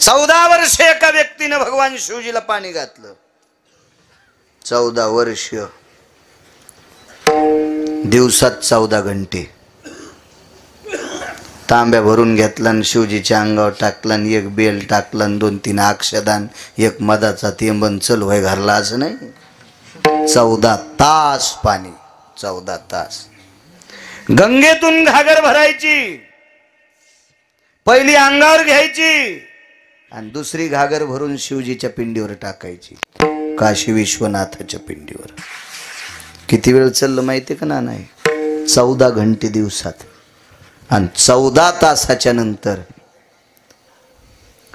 S1: 14 वर्ष एका व्यक्तीनं भगवान शिवजीला पाणी घातलं. 14 वर्ष दिवसात 14 घंटे. तांब्या भरून घेतला आणि शिवजीच्या अंगावर टाकला आणि एक बेल टाकला आणि 2-3 अक्षदान, एक मधाचा तेंबन चल व्हाय घरला. असं नाही. 14 तास पाणी. 14 तास. गंगेतून घागर भरायची, पहिली अंगावर घ्यायची आणि दुसरी घागर भरून शिवजीच्या पिंडीवर टाकायची, काशी विश्वनाथाच्या पिंडीवर. किती वेळ चाललं माहितीये का ना? नाही 14 घंटे दिवसात. आणि 14 तासाच्या नंतर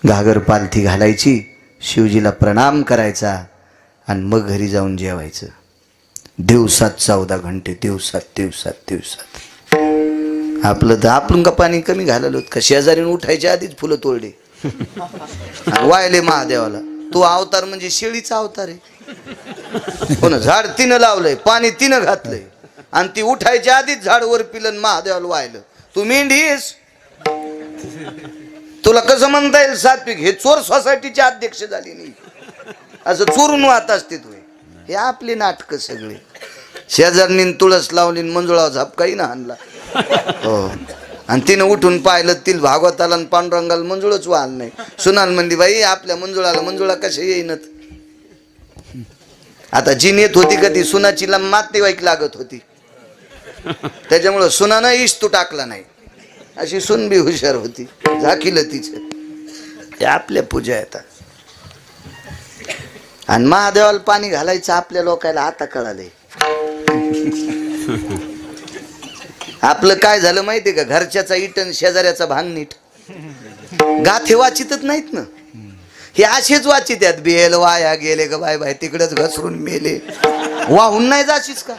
S1: घागर पालथी घालायची, शिवजीला प्रणाम करायचा आणि मग घरी जाऊन जेवायचं. दिवसात 14 घंटे. दिवसात. आपलं तर आपण का पाणी कमी घाललो का? शेजारीन उठायच्या आधीच फुलं तोडले वायले महादेवाला. तो अवतार म्हणजे शेळीचा अवतार आहे. हो ना. झाड तिनं लावलंय, पाणी तिनं घातलंय आणि ती उठायच्या आधीच झाड वर पिलं महादेवाला वाहिलं. तू मेंढीस, तुला कसं म्हणता येईल सात्विक? हे चोर सोसायटीचे अध्यक्ष झाली नाही, असं चोरून वाहत असते तू. हे आपली नाटक सगळे. शेजारनी तुळस लावली, मंजुळा झापकाही ना आणला. हो. आणि तिनं उठून पाहिलं, तिल भागवताला आणि पांडुरंगाला मंजुळच वाहल नाही. सुनाल म्हणली, बाई आपल्या मंजुळाला मंजुळा कशा येईनत. आता जी नेत होती का ती सुनाची नातेवाईक लागत होती, त्याच्यामुळं सुनानं इस्तू टाकला नाही. अशी सुन बी हुशार होती, झाकीलं तिचं. ते आपल्या पूजा येतात. आणि महादेवाला पाणी घालायचं आपल्या लोकांना आता कळालंय. आपलं काय झालं माहितीये का? घरच्याचा इटन शेजाऱ्याचा भांग नीट. गाथे वाचितच नाहीत ना. हे असेच वाचित आहेत. बेल वाया गेले का बाय बाय, तिकडेच घसरून मेले. वाहून नाही जाशीच का?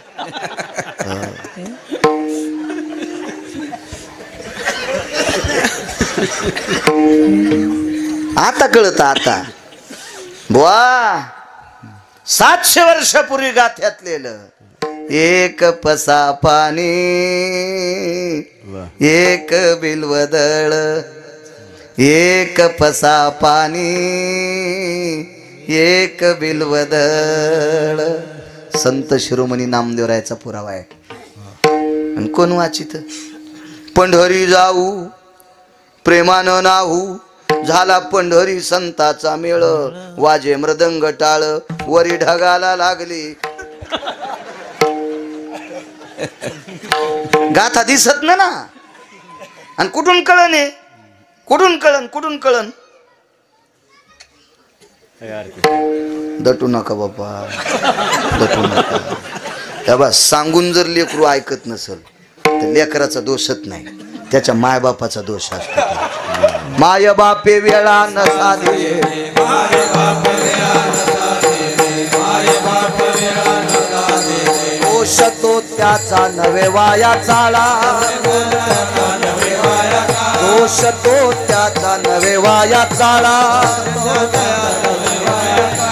S1: आता कळत. आता बुवा 700 वर्षापूर्वी गाथ्यातलेलं. एक पसा पाणी, एक बिल्वदळ. एक पसा पाणी, एक बिल्वदळ. संत शिरोमणी नामदेवरायाचा पुरावा आहे. आणि कोण वाचित? पंढरी जाऊ प्रेमानं नाहू, झाला पंढरी संताचा मेळ. वाजे मृदंग टाळ, वरी ढगाला लागली. गाथा दिसत ना. आणि कुठून कळण आहे? कुठून कळण? दटू नका बाबा, दटू नका. तेव्हा सांगून जर लेकरू ऐकत नसल तर लेकराचा दोषच नाही, त्याच्या मायबापाचा दोष असतो. माय बापे वेळा नसा दे, दोष तो त्याचा नवे वाया चाळा. दोष तो त्याचा नवे वाया चाळा.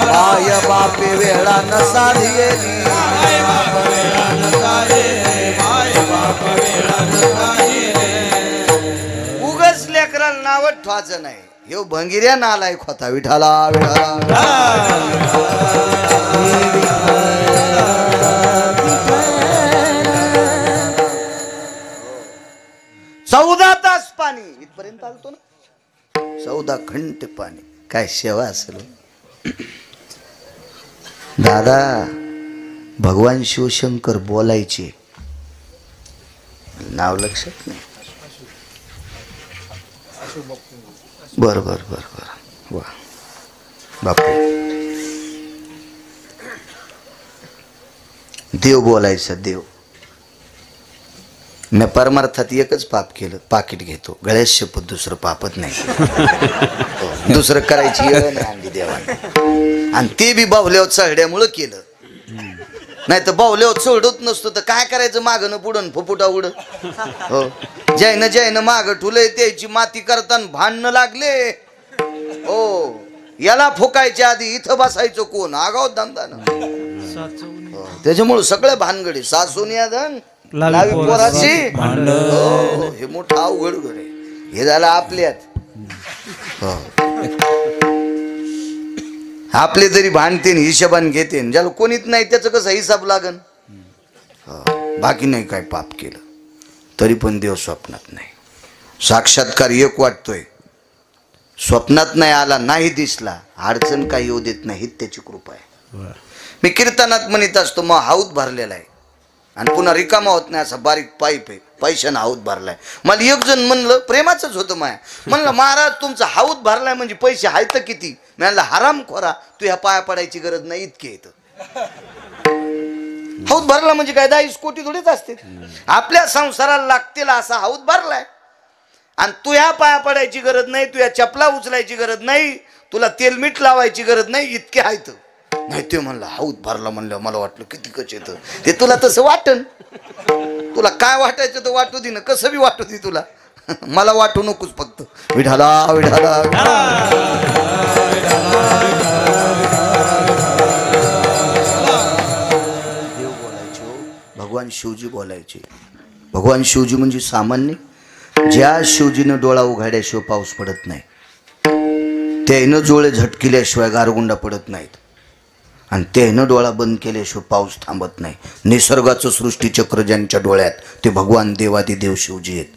S1: माय बापे वेळा नसा दिली. उगच लेकराला नावच ठेवायचं नाही. ह्यो भंगिऱ्या नालायक होता. विठाला विठाला. 14 तास पाणी इथपर्यंत आलतो ना. 14 घंटे पाणी. काय सेवा असेल दादा. भगवान शिवशंकर बोलायचे, नाव लक्षात नाही. बर वा बापू. देव बोलायचा. देव. मी परमार्थात एकच पाप केलं, पाकिट घेतो. गळ्यात शपथ दुसरं पापत नाही. दुसरं करायची वेळ नाही आणली देवाने. आणि ते बी बाहुल्यावर चढड्यामुळं केलं. नाही तर बाहुल्यावर चढत नसतो तर काय करायचं? मागणं पुढं फुफुटा उड. हो. जैन माग ठुलय त्याची माती करताना भांडणं लागले. हो, याला फुकायच्या आधी इथं बसायचं कोण? आगाव धंदानं. त्याच्यामुळे सगळे भानगडी सासून या धन लावी पोराची. हो, हे मोठं अवघड घर आहे. हे झालं आपल्यात. हो. आपले तरी भांडते हिशोबान घेते, ज्याला कोणीच नाही त्याचं कसं हिसाब लागन. बाकी नाही काय पाप केलं तरी पण देव स्वप्नात नाही. साक्षात्कार एक वाटतोय, स्वप्नात नाही आला, नाही दिसला, अडचण काही येऊ देत नाही, त्याची कृपा आहे. मी कीर्तनात म्हणत असतो, मग हाऊत भरलेला आहे आणि पुन्हा रिकामा होत नाही, असा बारीक पाईप आहे, पैशानं हाऊत भरलाय. मला एक जण म्हणलं, प्रेमाच होतं माया, म्हणलं महाराज तुमचा हाऊत भरलाय म्हणजे पैसे आहेत किती? मी म्हणलं हराम खोरा, तू ह्या पाया पडायची गरज नाही, इतके येतं. हाऊत भरला म्हणजे काय 10 कोटी थोडेच असते. आपल्या संसाराला लागतील असा हाऊत भरलाय आणि तू ह्या पाया पडायची गरज नाही, तू या चपला उचलायची गरज नाही, तुला तेल मीठ लावायची गरज नाही, इतके आहेत. नाही ते म्हणलं हाऊत भरला म्हणलं, मला वाटलं किती कच येतं. ते तुला तसं वाटन, तुला काय वाटायचं तर वाटू दे ना, कसं बी वाटू दे तुला. मला वाटू नकोस फक्त. विठाला विठाला देव बोलायचे हो, भगवान शिवजी बोलायचे. भगवान शिवजी म्हणजे सामान्य. ज्या शिवजीनं डोळा उघाड्याशिवाय पाऊस पडत नाही, त्यानं डोळे झटकिल्याशिवाय गारगुंडा पडत नाहीत, आणि त्यानं डोळा बंद केल्याशिवाय पाऊस थांबत नाही. निसर्गाचं सृष्टीचक्र ज्यांच्या डोळ्यात, ते भगवान देवादिदेव शिवजी आहेत,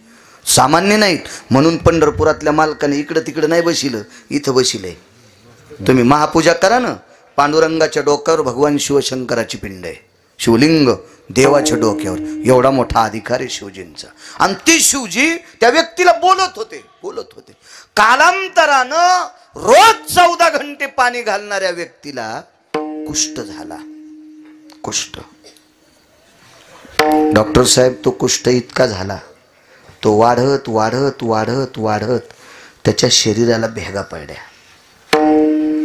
S1: सामान्य नाहीत. म्हणून पंढरपुरातल्या मालकाने इकडं तिकडं नाही बसिलं, इथं बसिलंय. तुम्ही महापूजा करा ना, पांडुरंगाच्या डोक्यावर भगवान शिवशंकराची पिंड आहे, शिवलिंग देवाच्या डोक्यावर. एवढा मोठा अधिकार आहे शिवजींचा. आणि ती शिवजी त्या व्यक्तीला बोलत होते. कालांतरानं रोज 14 घंटे पाणी घालणाऱ्या व्यक्तीला कुष्ठ झाला. कुष्ठ. डॉक्टर साहेब, तो कुष्ठ इतका झाला, तो वाढत वाढत वाढत वाढत त्याच्या शरीराला भेगा पडल्या.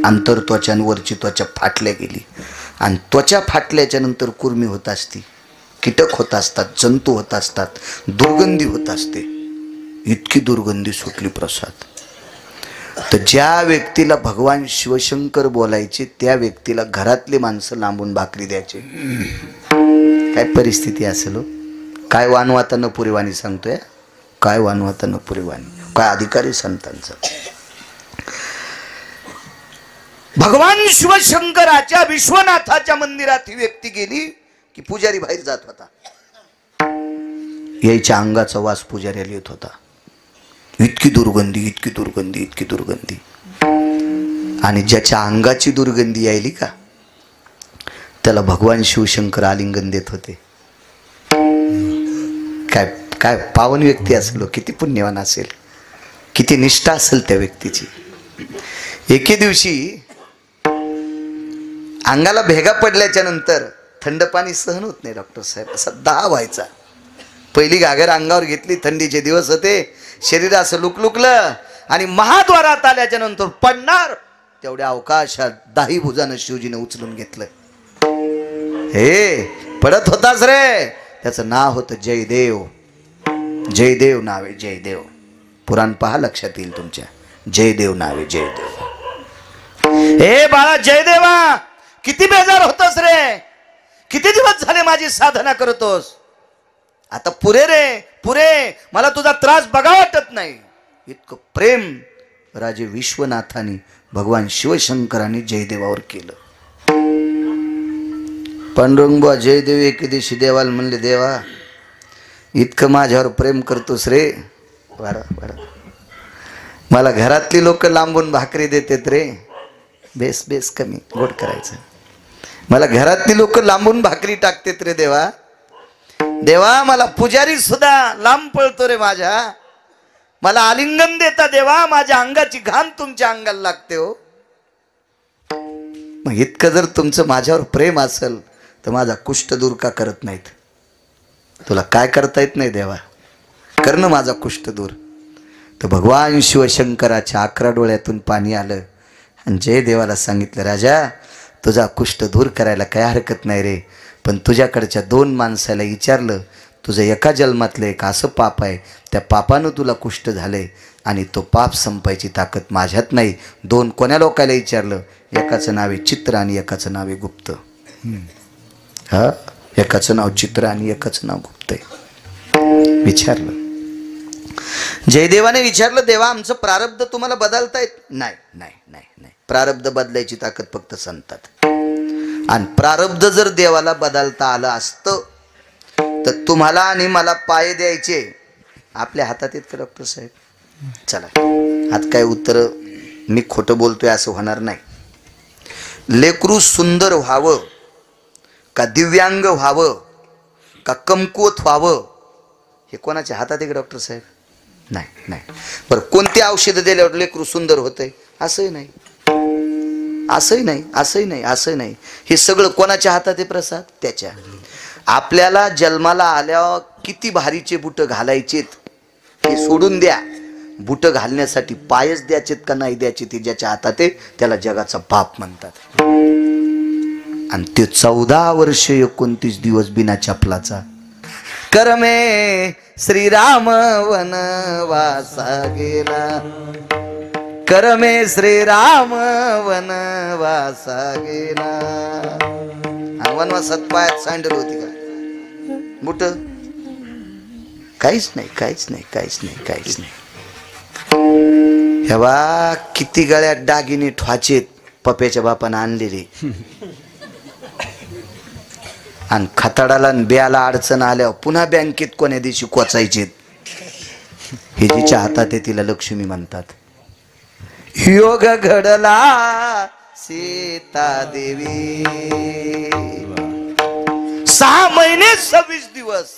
S1: अंतर त्वचा आणि वरची त्वचा फाटल्या गेली, आणि त्वचा फाटल्याच्या नंतर कुर्मी होत असती, कीटक होत असतात, जंतू होत असतात, दुर्गंधी होत असते. इतकी दुर्गंधी सुटली प्रसाद. तर ज्या व्यक्तीला भगवान शिवशंकर बोलायचे, त्या व्यक्तीला घरातली माणसं लांबून भाकरी द्यायचे. काय परिस्थिती असेल हो? काय वानवाता नपुरीवाणी सांगतोय, काय वानवाता नपुरीवाणी, काय अधिकारी संतांचा. भगवान शिवशंकराच्या विश्वनाथाच्या मंदिरात ही व्यक्ती गेली की पुजारी बाहेर जात होता. यायच्या अंगाचा वास पुजाऱ्याला येत होता. इतकी दुर्गंधी, इतकी दुर्गंधी, इतकी दुर्गंधी. आणि ज्याच्या अंगाची दुर्गंधी यायली का, त्याला भगवान शिवशंकर आलिंगन देत होते. काय काय पावन व्यक्ती असेल, किती पुण्यवान असेल, किती निष्ठा असेल त्या व्यक्तीची. एके दिवशी अंगाला भेगा पडल्याच्या नंतर थंड पाणी सहन होत नाही डॉक्टर साहेब, असा दाह व्हायचा. पहिली घागर अंगावर घेतली, थंडीचे दिवस होते, शरीर असं लुकलुकलं, आणि महाद्वारात आल्याच्या नंतर पडणार तेवढ्या अवकाशात दाही भुजानं शिवजीने उचलून घेतलं. हे पडत होताच रे, त्याचं नाव होतं जयदेव. जयदेव नाव आहे, जयदेव. पुराण पहा, लक्षात येईल तुमच्या. जयदेव नाव आहे, जयदेव. हे बाळा जयदेवा, किती बेजार होतोस रे, किती दिवस झाले माझी साधना करतोस, आता पुरे रे पुरे, मला तुझा त्रास बघा वाटत नाही. इतकं प्रेम राजे विश्वनाथाने भगवान शिवशंकरांनी जयदेवावर केलं. पांडुरंग जयदेव एके दिवशी देवाला म्हणले, देवा इतकं माझ्यावर प्रेम करतोस रे, बरं मला घरातली लोक लांबून भाकरी देतात रे, बेस बेस कमी गोड करायचं, मला घरातली लोक लांबून भाकरी टाकतात रे देवा. देवा मला पुजारी सुद्धा लांब पळतो रे माझ्या, मला आलिंगन देता देवा, माझ्या अंगाची घाम तुमच्या अंगाला लागते हो. मग इतकं जर तुमचं माझ्यावर प्रेम असेल तर माझा कुष्ठ दूर का करत नाहीत? तुला काय करता येत नाही देवा, कर ना माझा कुष्ठ दूर. तर भगवान शिवशंकराच्या 11 डोळ्यातून पाणी आलं आणि जयदेवाला सांगितलं, राजा तुझा कुष्ठ दूर करायला काय हरकत नाही रे, पण तुझ्याकडच्या 2 माणसाला विचारलं तुझं एका जन्मातलं एक असं पाप आहे, त्या पापानं तुला कुष्ठ झालंय आणि तो पाप संपायची ताकद माझ्यात नाही. 2 कोण्या लोकांना विचारलं, एकाचं नाव आहे चित्र आणि एकाचं नाव आहे गुप्त. हा, एकाचं नाव चित्र आणि एकाचं नाव गुप्त आहे. विचारलं, जयदेवाने विचारलं, देवा आमचं प्रारब्ध तुम्हाला बदलता येत नाही? नाही नाही नाही, प्रारब्ध बदलायची ताकद फक्त संतात. आणि प्रारब्ध जर देवाला बदलता आलं असतं तर तुम्हाला आणि मला पाय द्यायचे आपल्या हातात आहेत का डॉक्टर साहेब? चला, आता काय उत्तर, मी खोटं बोलतोय असं होणार नाही. लेकरू सुंदर व्हावं का दिव्यांग व्हावं का कमकुवत व्हावं हे कोणाच्या हातात आहे का डॉक्टर साहेब? नाही नाही. बरं, कोणती औषधं दिल्यावर लेकरू सुंदर होतंय? असंही नाही, असंही नाही, असंही नाही, असं नाही. हे सगळं कोणाच्या हातात आहे प्रसाद? त्याच्या. आपल्याला जन्माला आल्यावर किती भारीचे बुट घालायचेत हे सोडून द्या, बुट घालण्यासाठी पायच द्यायचेत का नाही द्यायचे ते ज्याच्या हातात आहे त्याला जगाचा बाप म्हणतात. आणि ते 14 वर्ष 29 दिवस बिना चपलाचा. करमे श्रीराम वनवासा गेला, करमे श्रीराम वनवासा गेला. वनवासात पायात सँडल होती का? बुट? काहीच नाही, काहीच नाही, काहीच नाही, काहीच नाही. हे बा, किती गळ्यात दागिने ठवाचेत पप्याच्या बापानं आणलेले. आणि खताडाला ब्याला अडचण आल्यावर पुन्हा बँकेत कोण्या दिवशी कोचायचे. हे जिच्या हातात आहे तिला लक्ष्मी म्हणतात. योग घडला सीता देवी, 6 महिने 26 दिवस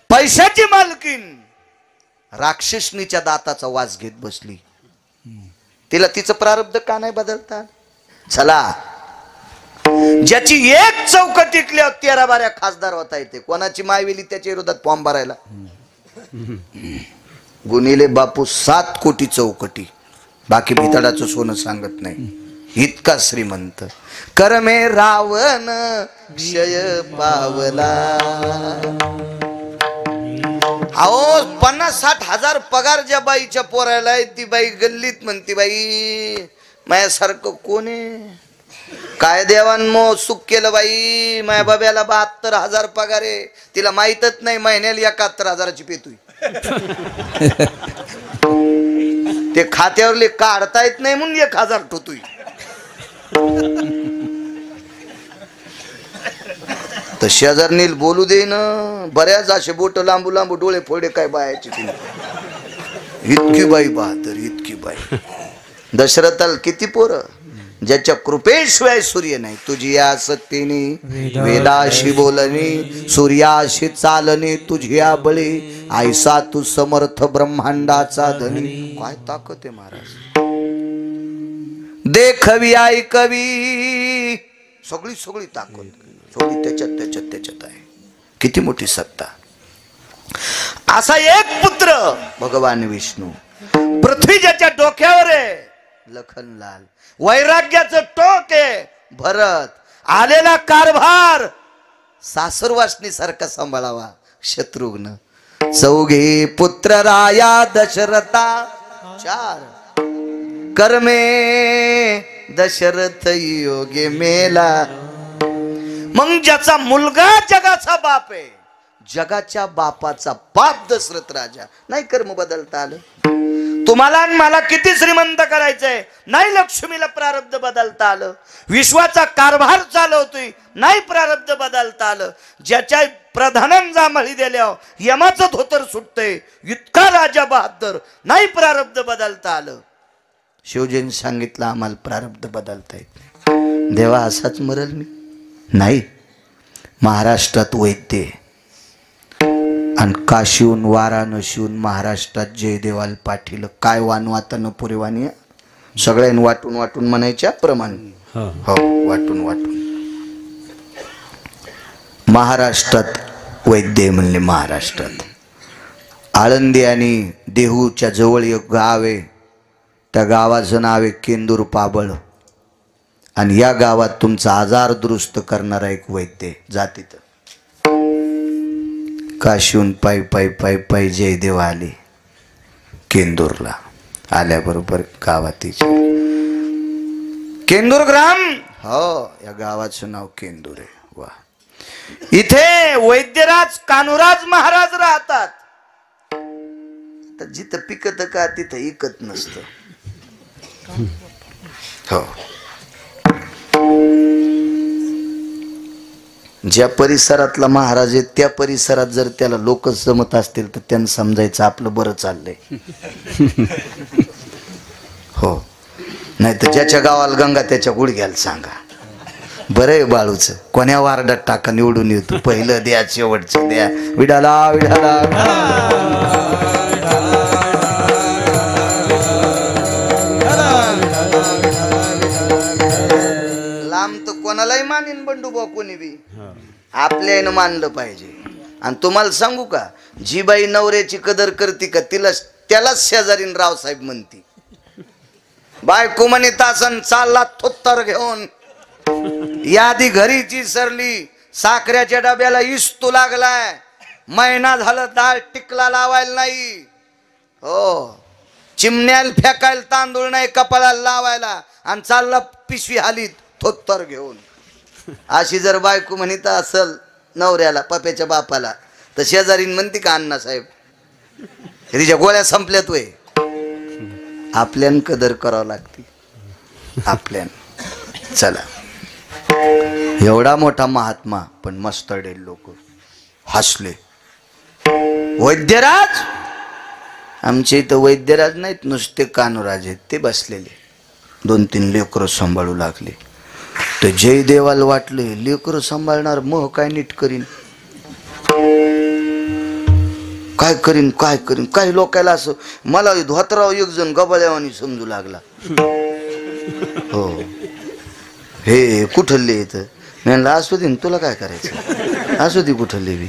S1: पैशाची मालकीन राक्षसनीच्या दाताचा वास घेत बसली. तिला तिचं प्रारब्ध का नाही बदलता? चला, ज्याची एक चौकटीतल्या 13-12 खासदार होता येते, कोणाची मायवेली त्याच्या विरोधात फॉर्म भरायला. गुणिले बापू 7 कोटी चौकटी, बाकी भितडाचं सोनं सांगत नाही, इतका श्रीमंत. करमे रावण क्षय पावला. अहो 50-60 हजार पगार ज्या बाईच्या पोरायला आहे, ती बाई गल्लीत म्हणती, बाई माझ्यासारखं कोण आहे? काय देवान सुख केलं बाई, माझ्या बाब्याला 72,000 पगार आहे. तिला माहीतच नाही महिन्याला 71,000ची पेतोय. ते खात्यावरले काढता येत नाही म्हणून 1,000 ठोतोय. तर शेजारनील बोलू दे ना, बऱ्याच असे बोट लांबू लांबू डोळे फोडे काय बायाची. इतकी बाई बहादर, इतकी बाई. दशरथाला किती पोरं? ज्याच्या कृपेशिवाय सूर्य नाही. तुझी या सत्तेने वेदाशी बोलणे, सूर्याशी चालणे, तुझी या बळी ऐसा तू समर्थ ब्रह्मांडाचा धनी. काय ताकद आहे महाराज. देखवी ऐकवी, सगळी सगळी ताकद सगळी त्याच्यात आहे. किती मोठी सत्ता. असा एक पुत्र भगवान विष्णू, पृथ्वी ज्याच्या डोक्यावर आहे लखनलाल, वैराग्याचं टोक आहे भरत, आलेला कारभार सासुरवासनी सारखा सांभाळावा शत्रुघ्न. 4 पुत्र राया दशरथा 4 कर्मे दशरथ योगे मेला. मग ज्याचा मुलगा जगाचा बाप आहे, जगाच्या बापाचा बाप दशरथ राजा, नाही कर्म बदलता आलं. तुम्हाला आणि मला किती श्रीमंत करायचंय, नाही लक्ष्मीला प्रारब्ध बदलता आलं. विश्वाचा कारभार चालवतोय, नाही प्रारब्ध बदलता आलं. ज्याच्या प्रधानांचा मळी दिल्यावर यमाचं धोतर सुटतंय, इतका राजा बहादर, नाही प्रारब्ध बदलता आलं. शिवजीने सांगितलं आम्हाला प्रारब्ध बदलता येत. देवा असाच मरल मी? नाही. महाराष्ट्रात वैद्य आणि काशीहून वाराणसीहून महाराष्ट्रात जयदेवाल पाठील. काय वानवातानं पुरेवानी, सगळ्यांनी वाटून वाटून म्हणायच्या प्रमाणे. हो, वाटून वाटून महाराष्ट्रात वैद्य म्हणले. महाराष्ट्रात आळंदी आणि देहूच्या जवळ एक गाव आहे, त्या गावाचं नाव आहे केंदूर पाबळ. आणि या गावात तुमचा आजार दुरुस्त करणारा एक वैद्य. जा तिथं. काशीहून पायी पायी पायी पायी जयदेव आले केंदूरला. आल्याबरोबर गावात केंदूर ग्राम, हो या गावाचं नाव केंदूर आहे. वा, इथे वैद्यराज कान्होराज महाराज राहतात. तर जिथं पिकत का तिथं इकत नसतं. हो, ज्या परिसरातला महाराज आहे त्या परिसरात जर त्याला लोक जमत असतील तर त्यांना समजायचं आपलं बरं चाललंय. हो, नाही तर ज्याच्या गावाला गंगा त्याच्या गुडघ्याला सांगा. बरं आहे बाळूच, कोण्या वार्डात टाका निवडून येतो, पहिलं द्या शेवटचं द्या. विडाला विडाला लांब तर कोणालाही मानीन बंडूबा, कोणी बी आपल्यानं मानलं पाहिजे. आणि तुम्हाला सांगू का, जी बाई नवऱ्याची कदर करते का तिला त्यालाच शेजारीन रावसाहेब म्हणती. बायको म्हणे तासन चालला थोत्तर घेऊन, यादी घरीची सरली, साखऱ्याच्या डब्याला इस्तू लागलाय, महिना झालं डाळ टिकला लावायला नाही. हो, चिमण्याला फेकायला तांदूळ नाही कपाळाला लावायला, आणि चालला पिशवी हालीत थोत्तर घेऊन. अशी जर बायको म्हणत असल नवऱ्याला, पप्याच्या बापाला, तर शेजारीन म्हणते का अण्णासाहेब तिच्या गोळ्या संपल्यात वय. आपल्यान कदर करावं लागते आपल्यान. चला, एवढा मोठा महात्मा पण मस्तडे लोक हसले. वैद्यराज, आमच्या इथं वैद्यराज नाहीत, नुसते कान्होराज आहेत. ते बसलेले 2-3 लेकरं सांभाळू लागले. तर जयदेवाला वाटले लेकरं सांभाळणार मग काय नीट करीन, काय करीन काय करीन. काही लोकायला असं मला धोतराव एक जण गबाळ्यावानी समजू लागला. हो, हे कुठले येत म्हणलं असू दे तुला काय करायचं, असू दे कुठले बी.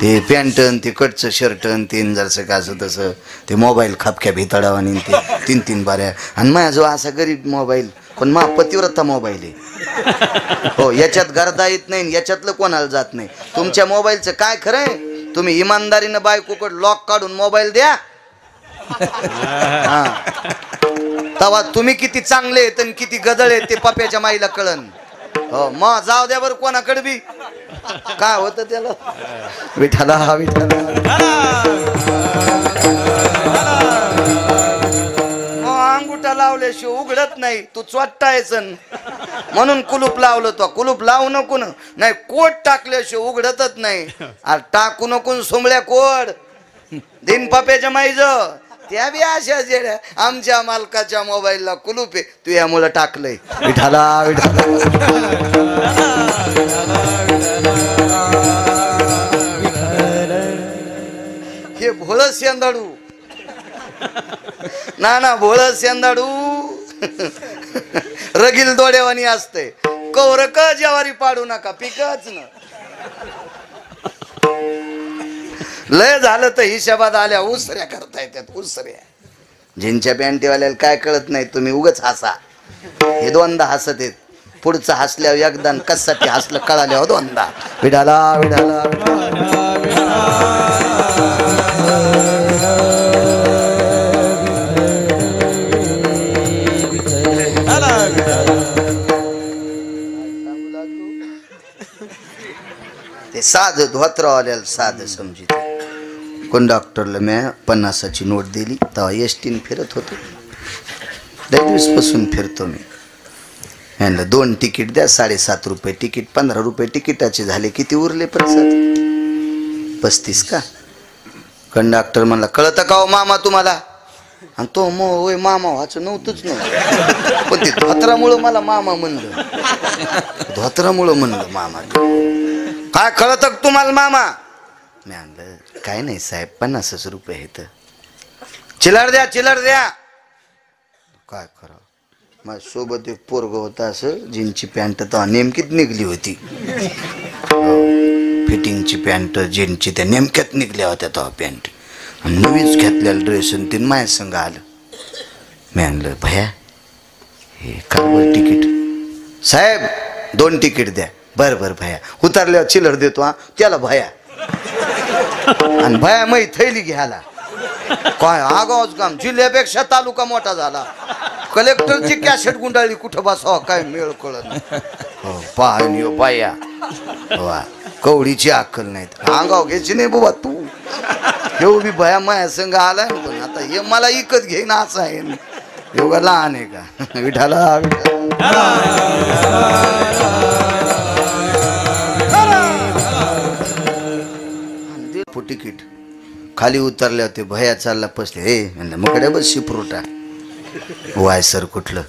S1: ते पॅन्टन ते कटचं शर्टन ते जरसं का असं तसं, ते मोबाईल खापख्या भितडावानी ते 3-3 बाऱ्या. आणि माझ्याजवळ असा गरीब मोबाईल, पण मा पतिव्रता मोबाईल आहे. हो, याच्यात गर्दा येत नाही, याच्यातलं कोणाला जात नाही. तुमच्या मोबाईलचं काय खरंय, तुम्ही इमानदारीनं बायकोकडे लॉक काढून मोबाईल द्या, तेव्हा तुम्ही किती चांगले आहेत आणि किती गदळ आहेत ते पप्याच्या माईला कळन. हो, मग जाऊ द्या बरं कोणाकडे बी. काय होतं त्याला, विठाला विठाला अंगुठा लावल्याशिवाय उघडत नाही. तू चोट्टायचं म्हणून कुलूप लावलं. तो कुलूप लावू नको ना, नाही कोट टाकल्याशिवाय उघडतच नाही. अरे टाकू नको सोमळ्या कोड दिन पप्याच्या माईज त्या बी अशा जेड्या. आमच्या मालकाच्या मोबाईलला कुलूप आहे, तू यामुळं टाकलंय. विठाला विठाला हे भोळ शेंदाडू ना भोळ शेंदाडू रगील दोड्यावानी असते. कौरक ज्वारी पाडू नका, पिकच ना. लय झालं तर हिशोबात आल्या उसऱ्या करता येतात, उसऱ्या. जिंच्या पॅन्टीवाल्याला काय कळत नाही, तुम्ही उगच हसा. हे 2दा हसत आहेत, पुढचं हसल्यावर एकदा, कशासाठी हसलं कळाल्यावर 2दा. विडाला विडाला ते साधं धोत्रावाल्याला साधं समजित. कंडक्टरला मी 50ची नोट दिली, तेव्हा एसटीन फिरत होतो. लय दिवसपासून फिरतो मी. यांना 2 तिकीट द्या, 7.5 रुपये तिकीट, 15 रुपये तिकिटाचे झाले. किती उरले पैसे? 35 का? कंडक्टर म्हणला कळतं का हो मामा तुम्हाला? आणि तो होय मामा व्हायचं नव्हतंच नव्हतं, पण ते धोत्रामुळं मला मामा म्हणलं. धोत्रामुळं म्हणलं मामा. काय कळतं का तुम्हाला मामा? मी म्हणलं काय नाही साहेब, 50 रुपये आहेत. चिल्लर द्या चिल्लर द्या. काय करा, माझ्या सोबत एक पोरग होता, असं जीनची पॅन्ट तेव्हा नेमकीच निघली होती. फिटिंगची पॅन्ट जीनची त्या नेमक्यात निघल्या होत्या तेव्हा पॅन्ट. आणि नवीच घेतलेला ड्रेस आणि तीन माझ्या संग आलं. मी म्हणलं भया हे काय तिकीट? साहेब 2 तिकीट द्या. बर बर भया उतरल्यावर चिल्लर देतो हा त्याला भया आणि भया मै थैली घ्यायला काय आगावच काम जिल्ह्यापेक्षा तालुका मोठा झाला कलेक्टरची कॅसेट गुंडाळली कुठं बसावं काय मेळ कळत हो पाहणी बाया वा कवडीची अक्कल नाहीत आगाव घ्यायची नाही बाबा तू हे बी भया माया संघ आलाय पण आता हे मला इकत घेईन असं आहे एवढा लहान आहे का विठाला तिकीट खाली उतरले होते भया चालला पसले हे म्हणलं मग कडे बस शिपरोटा वायसर कुठलं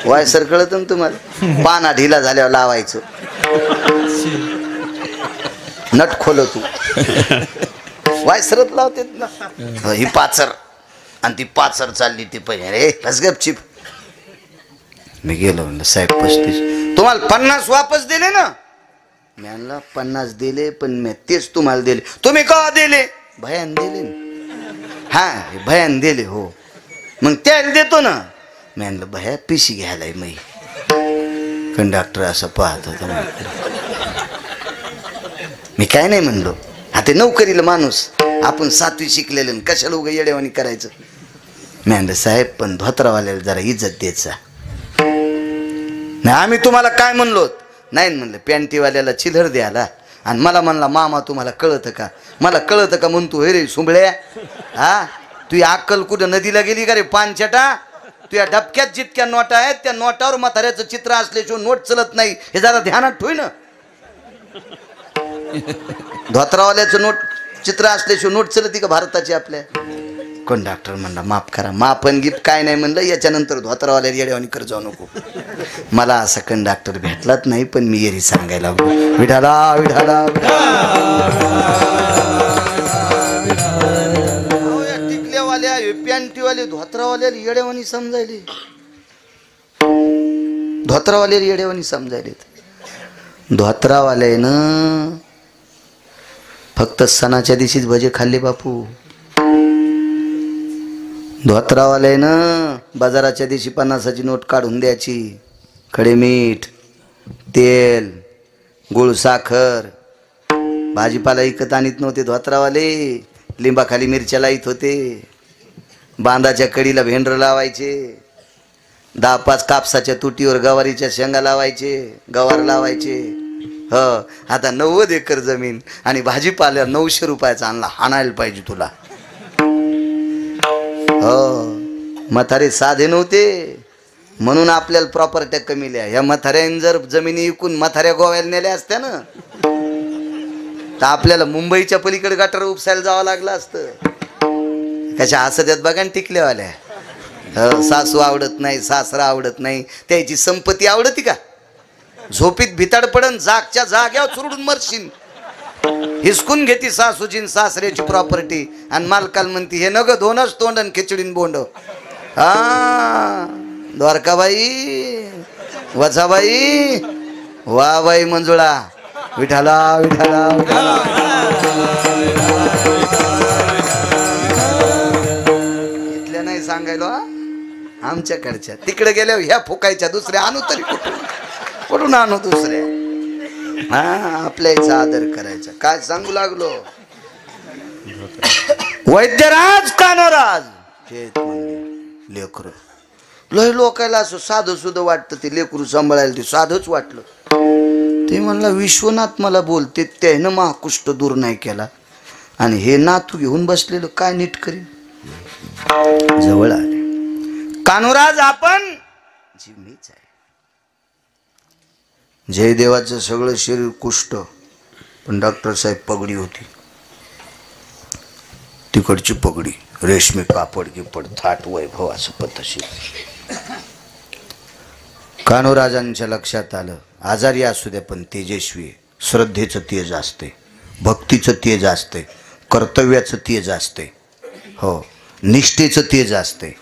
S1: वायसर कळत ना तुम्हाला पाना ढिला झाल्यावर लावायचं नट खोल तू वायसरत लावतेत ना ही पाचर आणि ती पाचर चालली ती पहिले रे हसगप चिप मी गेलो म्हणलं साहेब 35 तुम्हाला 50 वापस दिले ना मी म्हणलं 50 दिले पण मी तेच तुम्हाला दिले तुम्ही का दिले भयान दिले हा भयान दिले हो मग त्याला देतो ना मी म्हणलं भया पिशी घ्यायलाय मी कंडक्टर असं पाहत होता मी काय नाही म्हणलो हा ते नोकरीला माणूस आपण 7वी शिकलेलं कशाला उगा येडेवानी करायचं मी म्हणलं साहेब पण धोत्रावाल्याला जरा इज्जत द्यायचा नाही आम्ही तुम्हाला काय म्हणलो नाही म्हणलं पॅन्टीवाल्याला चिल्लर द्यायला आणि मला म्हणला मामा तुम्हाला कळतं का मला कळतं का म्हणतो हे रे सुंबळ्या हा तू अक्कल कुठं नदीला गेली का रे पानछटा तुझ्या डबक्यात जितक्या नोटा आहेत त्या नोटावर म्हाताऱ्याचं चित्र असल्याशिवाय नोट चलत नाही हे जरा ध्यानात ठेव ना धोत्रावाल्याचं नोट चित्र असल्याशिवाय नोट चलती का भारताची आपल्या कंडक्टर म्हणला माफ करा माफन गिफ्ट काय नाही म्हणलं याच्यानंतर धोत्रावाल्या येड्यावानी कर जाऊ नको मला असा कंडक्टर भेटलाच नाही पण मी येरी सांगायला विठाला विठाला टिकल्यावाल्या पॅन्टीवाले धोत्रावाल्या येड्यावानी समजायले धोत्रावाल्या येड्यावानी समजायले धोत्रावाल्यानं फक्त सणाच्या दिवशीच भजे खाल्ले बापू धोत्रावाल्यानं बाजाराच्या दिवशी 50ची नोट काढून द्यायची खडे मीठ तेल गुळ साखर भाजीपाला इकत आणत नव्हते धोत्रावाले लिंबाखाली मिरच्या लाईत होते बांधाच्या कडीला भेंडर लावायचे 10-5 कापसाच्या तुटीवर गवारीच्या शेंगा लावायचे गवार लावायचे ह आता 90 एकर जमीन आणि भाजीपाल्या 900 रुपयाचा आणला हाणायला पाहिजे तुला हो म्हातारे साधे नव्हते म्हणून आपल्याला प्रॉपर्ट्या कमी लिहा ह्या म्हाताऱ्याने जर जमिनी विकून म्हाताऱ्या गोव्याला नेल्या असत्या ना तर आपल्याला मुंबईच्या पलीकडे गटार उपसायला जावं लागलं असतं कशा हसत्यात बघा टिकल्यावाल्या सासू आवडत नाही सासरा आवडत नाही त्याची संपत्ती आवडती का झोपीत भिताड पडन जागच्या जाग्यावर चुरडून मरशील हिसकून घेती सासूची सासऱ्याची प्रॉपर्टी आणि मालकाल म्हणती हे नग दोनच तोंड आणि खिचडीन बोंड हा द्वारकाबाई वचाबाई वा बाई मंजुळा विठाला विठाला इथल्या नाही सांगायलो आमच्याकडच्या तिकडे गेल्यावर ह्या फुकायच्या दुसऱ्या आणू तरी कुठून आणू दुसऱ्या हा आपल्याचा आदर करायचा काय सांगू लागलो वैद्यराज कानोराज लेकरू लय लोकायला असं साधं सुद्धा वाटतं ते लेकरू सांभाळायला ते साधंच वाटलं ते म्हणला विश्वनाथ मला बोलते त्यानं महाकुष्ट दूर नाही केला आणि हे नातू घेऊन बसलेलं काय नीट करीन जवळ आले कानोराज आपण जीवनीच आहे जयदेवाचं सगळं शरीर कुष्ठ पण डॉक्टर साहेब पगडी होती तिकडची पगडी रेशमी कापड गिपड थाट वैभव असं पद्धतशीर कान्होराजांच्या लक्षात आलं आजारी असू द्या पण तेजस्वी श्रद्धेचं तेज असते भक्तीचं तेज असते कर्तव्याचं तेज असते हो निष्ठेचं तेज असते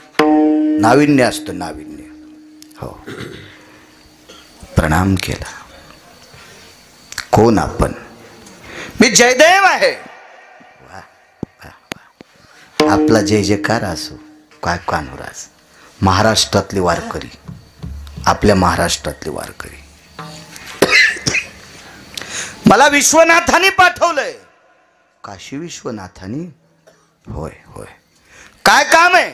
S1: नाविन्य असतं नाविन्य हो प्रणाम केला कोण आपण मी जयदेव आहे वा, वा, वा. आपला जय जयकार असो काय कान्होराज महाराष्ट्रातले वारकरी आपल्या महाराष्ट्रातले वारकरी मला विश्वनाथाने पाठवलंय. काशी विश्वनाथाने? होय होय. काय काम आहे?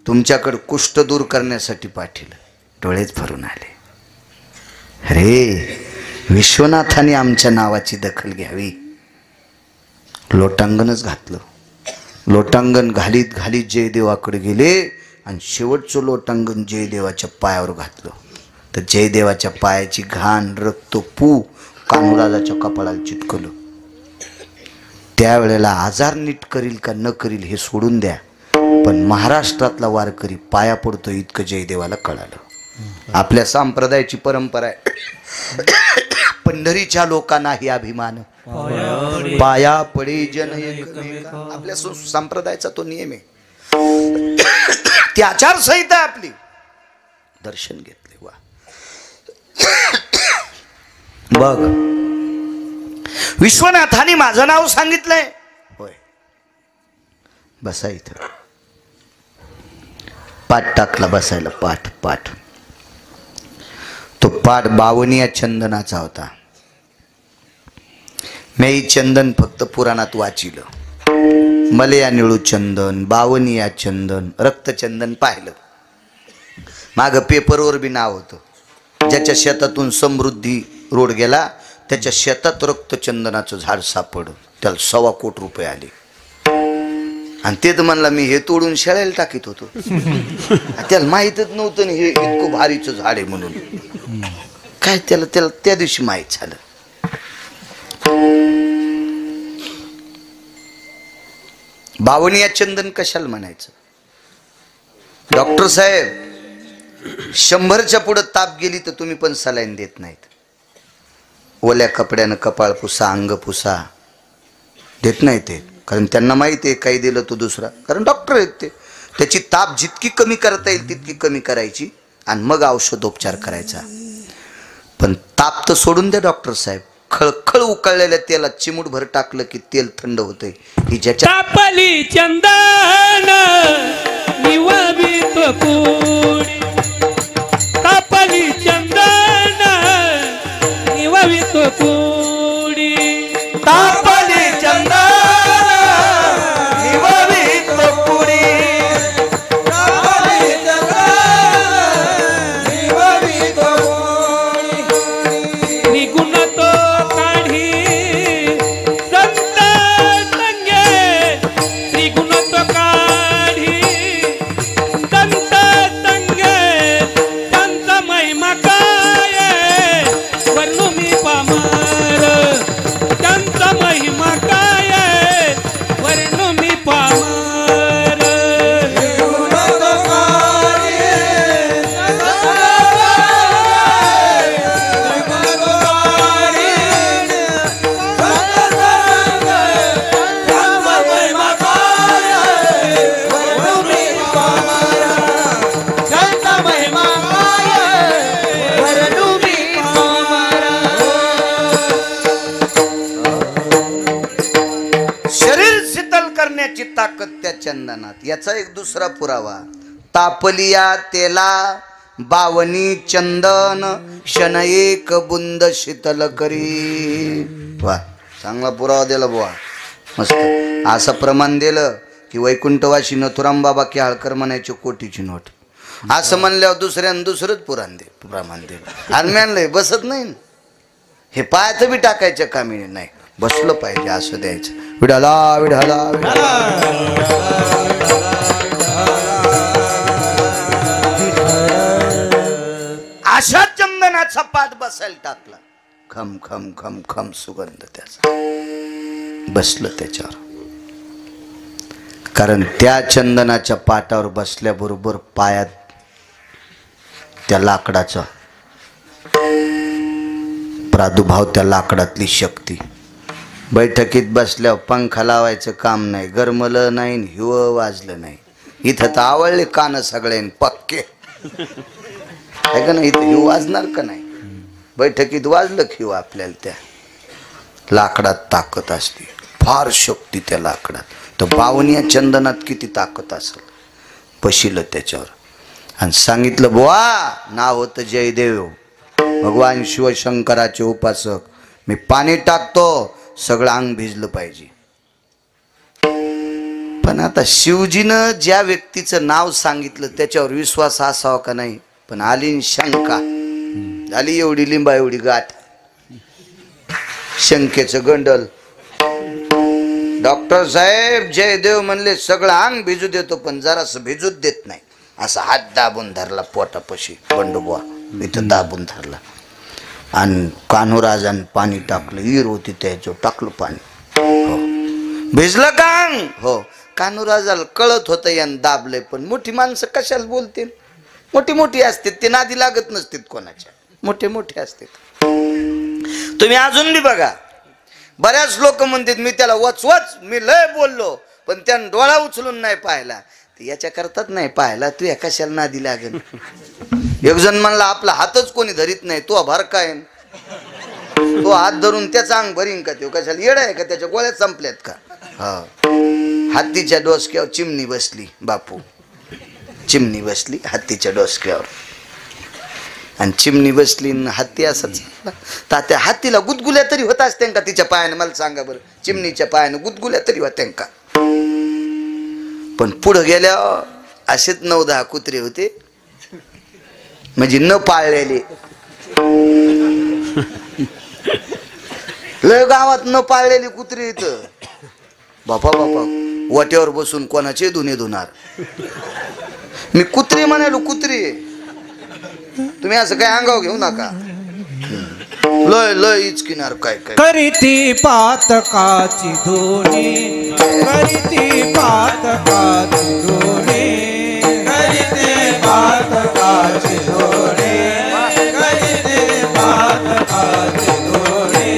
S1: तुमच्याकडे कुष्ठ दूर करण्यासाठी पाठवलं. डोळेच भरून आले. अरे विश्वनाथाने आमच्या नावाची दखल घ्यावी. लोटांगणच घातलं. लोटांगण घालीत घालीत जयदेवाकडे गेले आणि शेवटचं लोटांगण जयदेवाच्या पायावर घातलं. तर जयदेवाच्या पायाची घाण रक्त पू कान्होराजाच्या कपाळाला चिटकलं. त्यावेळेला आजार नीट करील का न करील हे सोडून द्या, पण महाराष्ट्रातला वारकरी पाया पडतो इतकं जयदेवाला कळालं. आपल्या संप्रदायाची परंपरा आहे. पंढरीच्या लोकांनाही अभिमान पाया पडे जन एकमेका. आपल्या संप्रदायाचा तो नियम आहे. ती आचारसंहिता आपली. दर्शन घेतले. वा बघ, विश्वनाथाने माझं नाव सांगितलंय. होय. बसा इथं. पाठ टाकला बसायला. पाठ पाठ. तो पाठ 52 चंदनाचा होता. मी चंदन फक्त पुराणात वाचिलं. मलया निळू चंदन, 52 चंदन, रक्तचंदन पाहिलं. माग पेपरवर बी नाव होतं. ज्याच्या शेतातून समृद्धी रोड गेला त्याच्या शेतात रक्तचंदनाचं झाड सापडलं. त्याला 1.25 कोटी रुपये आले. आणि ते तर म्हणला मी हे तोडून शेळायला टाकीत होतो. त्याला माहीतच नव्हतं हे इतकं भारीचं झाड आहे म्हणून. काय त्याला त्या दिवशी माहीत झालं. बावनिया चंदन कशाला म्हणायचं? डॉक्टर साहेब 100च्या पुढे ताप गेली तर तुम्ही पण सलाईन देत नाहीत. ओल्या कपड्यानं कपाळ पुसा, अंग पुसा देत नाही ते. कारण त्यांना माहिती आहे काही दिलं तो दुसरा. कारण डॉक्टर आहेत ते. त्याची ताप जितकी कमी करता येईल तितकी कमी करायची आणि मग औषधोपचार करायचा. पण ताप तर सोडून द्या डॉक्टर साहेब. खळखळ उकळलेल्या तेलात चिमूटभर टाकलं की तेल थंड होतंय. ही ज्याच्या
S2: तापली चंदन निवावित कोडी, तापली चंदन निवावित कोडी,
S1: तापली चंदन निवावित कोडी,
S2: तापली चंदन निवावित कोडी, निगुण तो काढी संत संगे, निगुण तो काढी संत संगे, त्यांचा महिमा काय वर्णू मी पामर, त्यांचा महिमा काय वर्णू मी पामर. निगुण तो काढी
S1: शरीर शीतल करण्याची ताकद त्या चंदनात. याचा एक दुसरा पुरावा. तापलिया तेला 52 चंदन शन एक बुंद शीतल करी. वा, चांगला पुरावा दिला बुवा. मस्त. असं प्रमाण दिलं की वैकुंठवासी नथुराम बाबा केहाळकर म्हणायचे कोटीची नोट. असं म्हणल्यावर दुसऱ्यानं दुसरंच प्रमाण दिलं. आणि म्हणलंय बसत नाही ना. हे पायात बी टाकायच्या कामी नाही. बसलं पाहिजे असं द्यायचं. विडाला विडाला अशा चंदनाचा पाठ बसायला टाकला. खम खम खम खम सुगंध त्याचा बसलं त्याच्यावर. कारण त्या चंदनाच्या पाटावर बसल्याबरोबर पायात त्या लाकडाचा प्रादुर्भाव, त्या लाकडातली शक्ती. बैठकीत बसल्यावर पंखा लावायचं काम नाही. गरमलं नाही, हिव वाजलं नाही. इथं तर आवडले कान सगळ्यांनी पक्के आहे का नाही. इथं हिव वाजणार का नाही? बैठकीत वाजलं की हिव. आपल्याला त्या लाकडात ताकद असते. फार शक्ती त्या लाकडात. तर 52 चंदनात किती ताकद असेल. बशिलं त्याच्यावर आणि सांगितलं बुवा नाव होतं जयदेव. भगवान शिवशंकराचे उपासक, मी पाणी टाकतो सगळं अंग भिजलं पाहिजे. पण आता शिवजीनं ज्या व्यक्तीचं नाव सांगितलं त्याच्यावर विश्वास असावा का नाही. पण आली शंका, झाली एवढी लिंबा एवढी गाठ, शंकेचं गंडल. डॉक्टर साहेब जयदेव म्हणले सगळं अंग भिजू देतो पण जरासं भिजूच देत नाही. असा हात दाबून धरला पोटापाशी, बंडोबा इथं दाबून धरला आणि कान्होराजानं पाणी टाकलं. ईर होती त्याच्यावर टाकलं पाणी. हो भिजलं का अंग? हो. कान्होराजाला कळत होतं यानं दाबलंय, पण मोठी माणसं कशाला बोलतील, मोठी मोठी असतात ते नादी लागत नसतात कोणाच्या, मोठे मोठे असतात. तुम्ही अजून बी बघा, बऱ्याच लोक म्हणतात मी त्याला वचवच मी लय बोललो पण त्यानं डोळा उचलून नाही पाहिला. ते याच्या करतात नाही पाहिला, तू या कशाला नादी लागेल. एक जण म्हणला आपला हातच कोणी धरीत नाही, तो भर काय तो हात धरून त्याचा अंग भरीन का, तो कशाला येडा आहे का, त्याच्या गोळ्या संपल्यात का. हा हत्तीच्या डोसक्यावर चिमणी बसली बापू, चिमणी बसली हत्तीच्या डोसक्यावर आणि चिमणी बसली हत्ती असंच. तर त्या हत्तीला गुदगुल्या तरी होत असते का तिच्या पायानं, मला सांगा बरं, चिमणीच्या पायानं गुदगुल्या तरी होत्या का. पण पुढं गेल्या असेच 9-10 कुत्रे होते, म्हणजे न पाळलेले. लय गावात न पाळलेली कुत्री इथं. बापा बापा वाट्यावर बसून कोणाचे धुणे धुणार. मी कुत्री म्हणालो, कुत्री. तुम्ही असं काय अंगाव घेऊ नका. लय लय इचकिनार काय काय
S2: करीती पातकाची धुणी, करीती पातकाची धुणी, करीती पातकाची धुणी, करीती पातकाची धुणी.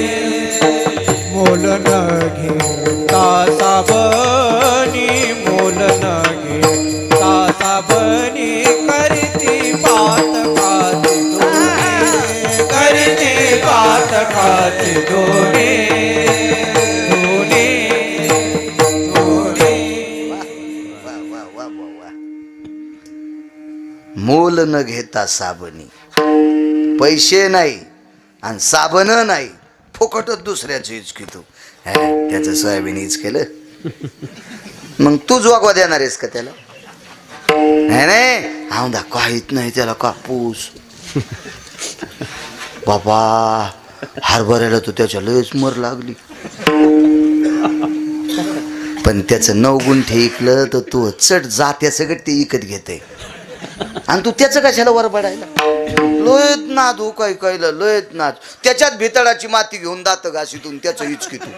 S2: मोल न घेता साबणी, मोल न घेता साबणी, करीती पातकाची धुणी, करीती पातकाची धुणी, धुणी, धुणी.
S1: वा वा वा वा वा. मोल न घेता साबणी, पैसे नाही आणि साबण नाही, फुकटच दुसऱ्याचं इचकितो. त्याचं सोयाबीन इच केलं मग तू जोगवा देणार आहेस का त्याला. नाही नाही औंधा काहीच नाही त्याला कापूस. बाबा हरभऱ्याला तो त्याच्या लयच मर लागली. पण त्याचं 9 गुंठे इकलं तर तू चट जात्या सगळं ते इकत घेते आणि तू त्याचं कशाला वर पडायला. लोयत नाद हो काय कायला लोयत नाद. त्याच्यात भितडाची माती घेऊन दात घासीतून त्याचं इचकितू,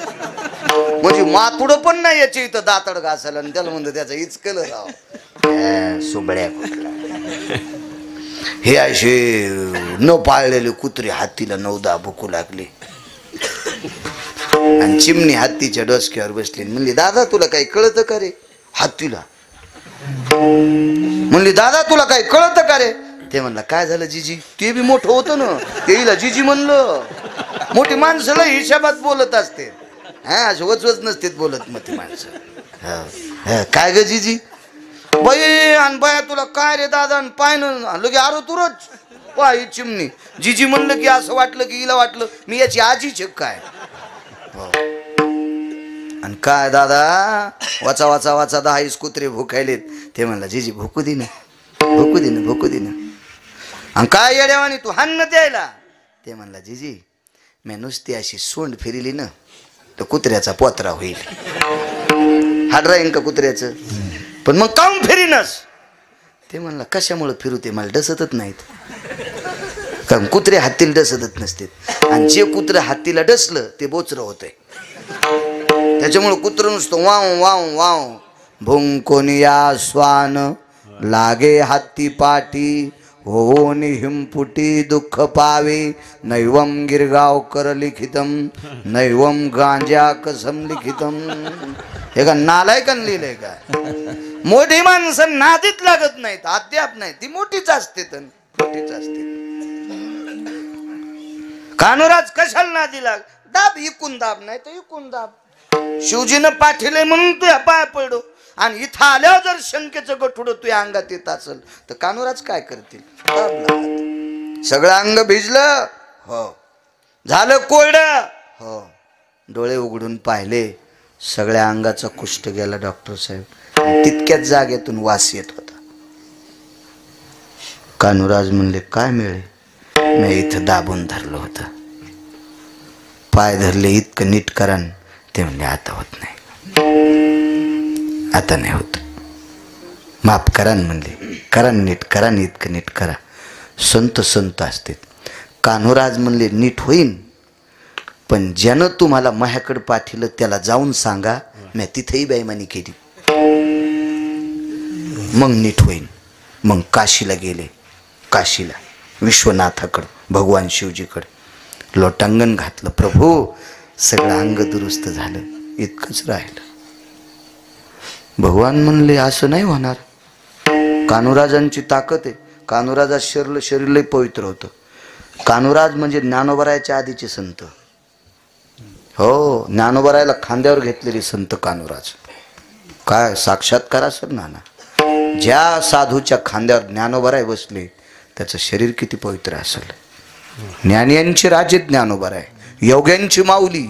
S1: म्हणजे मातुडं पण नाही याच्या इथं दातड घासायला आणि त्याला म्हणतो त्याचं इचकलं राव. सुबड्या कुठला. हे असे न पाळलेले कुत्रे हत्तीला 9-10 भुकू लागले आणि चिमणी हत्तीच्या डोसक्यावर बसली. म्हणली दादा तुला काही कळतं का रे. हत्तीला म्हणली दादा तुला काही कळतं का रे. ते म्हणला काय झालं जिजी. ते बी मोठं होतं ना, तेला जिजी म्हणलं. मोठी माणसं लय हिशाबात बोलत असते, हा असे वचवच नसते बोलत मोठी माणसं. काय ग जिजी. बाई आणि बाया तुला काय रे दादा आणि पायनं लगे आरो तुरच पाय चिमणी. जिजी म्हणलं की असं वाटलं की हिला वाटलं मी याची आजीच काय. आणि काय दादा वाचा वाचा वाचा 10 कुत्रे भुकायलेत. ते म्हणला जिजी भुकू दे ना, भुकू दे ना, भुकू दे ना. आणि काय येड्यावानी तू हाण द्यायला. ते म्हणला जिजी मी नुसती अशी सोंड फिरली ना तर कुत्र्याचा पोत्रा होईल. हाड राहीन का कुत्र्याचं. पण मग काऊन फिरीनस. ते म्हणला कशामुळे फिरू ते मला डसतच नाहीत. कारण कुत्रे हत्तीला डसतच नसते आणि जे कुत्रे हत्तीला डसलं ते बोचरं होतंय. त्याच्यामुळं कुत्रं नुसतं वाव वाव वाव. भुंकोनिया स्वान लागे हत्ती पाटी, होऊन हिमपुटी दुःख पावे. नैवम गिरगावकर लिखितम, नैवम गांजा कसम लिखितम. हे का नालायकान लिहिलंय का. मोठी माणसं नादीत लागत नाहीत, अद्याप नाही. ती मोठीच असते तर मोठीच असते. कान्होराज कशाला नादी लाग. दाब इकून दाब नाही तर इकून दाब. शिवजीनं पाठीले म्हणून तुझ्या पाया पडलो आणि इथं आल्यावर जर शंकेचं गठुडं तुझ्या अंगात येत असेल तर कान्होराज काय करतील. दाब लागत सगळं अंग भिजलं, हो. झालं कोरडं, हो. डोळे उघडून पाहिले, सगळ्या अंगाचा कुष्ठ गेला डॉक्टर साहेब. तितक्याच जागेतून वास येत होता. कान्होराज म्हणले, काय मिळे? मी इथं दाबून धरलं होतं. पाय धरले, इतकं नीट करा. ते म्हणले, आता होत नाही, आता नाही होत, माफ करा म्हणले. करा नीट, करा इतकं नीट करा. संत संत असते. कान्होराज म्हणले, नीट होईन, पण ज्यानं तुम्हाला माझ्याकडे पाठिलं त्याला जाऊन सांगा मी तिथेही बेईमानी केली, मग नीट होईन. मग काशीला गेले. काशीला विश्वनाथाकडं, भगवान शिवजीकडं लोटांगण घातलं. प्रभू, सगळं अंग दुरुस्त झालं, इतकंच राहिलं. भगवान म्हणले, असं नाही होणार. कान्होराजांची ताकद आहे. कान्होराजा शरीर लय पवित्र होतं. कान्होराज म्हणजे ज्ञानोबरायाच्या आधीचे संत. हो, ज्ञानोबरायाला खांद्यावर घेतलेले संत कान्होराज. काय साक्षात्कार असेल नाना. ज्या साधूच्या खांद्यावर ज्ञानोबराय बसले त्याचं शरीर किती पवित्र असेल. ज्ञानियांचे राजे ज्ञानोबराय, योग्यांची माऊली,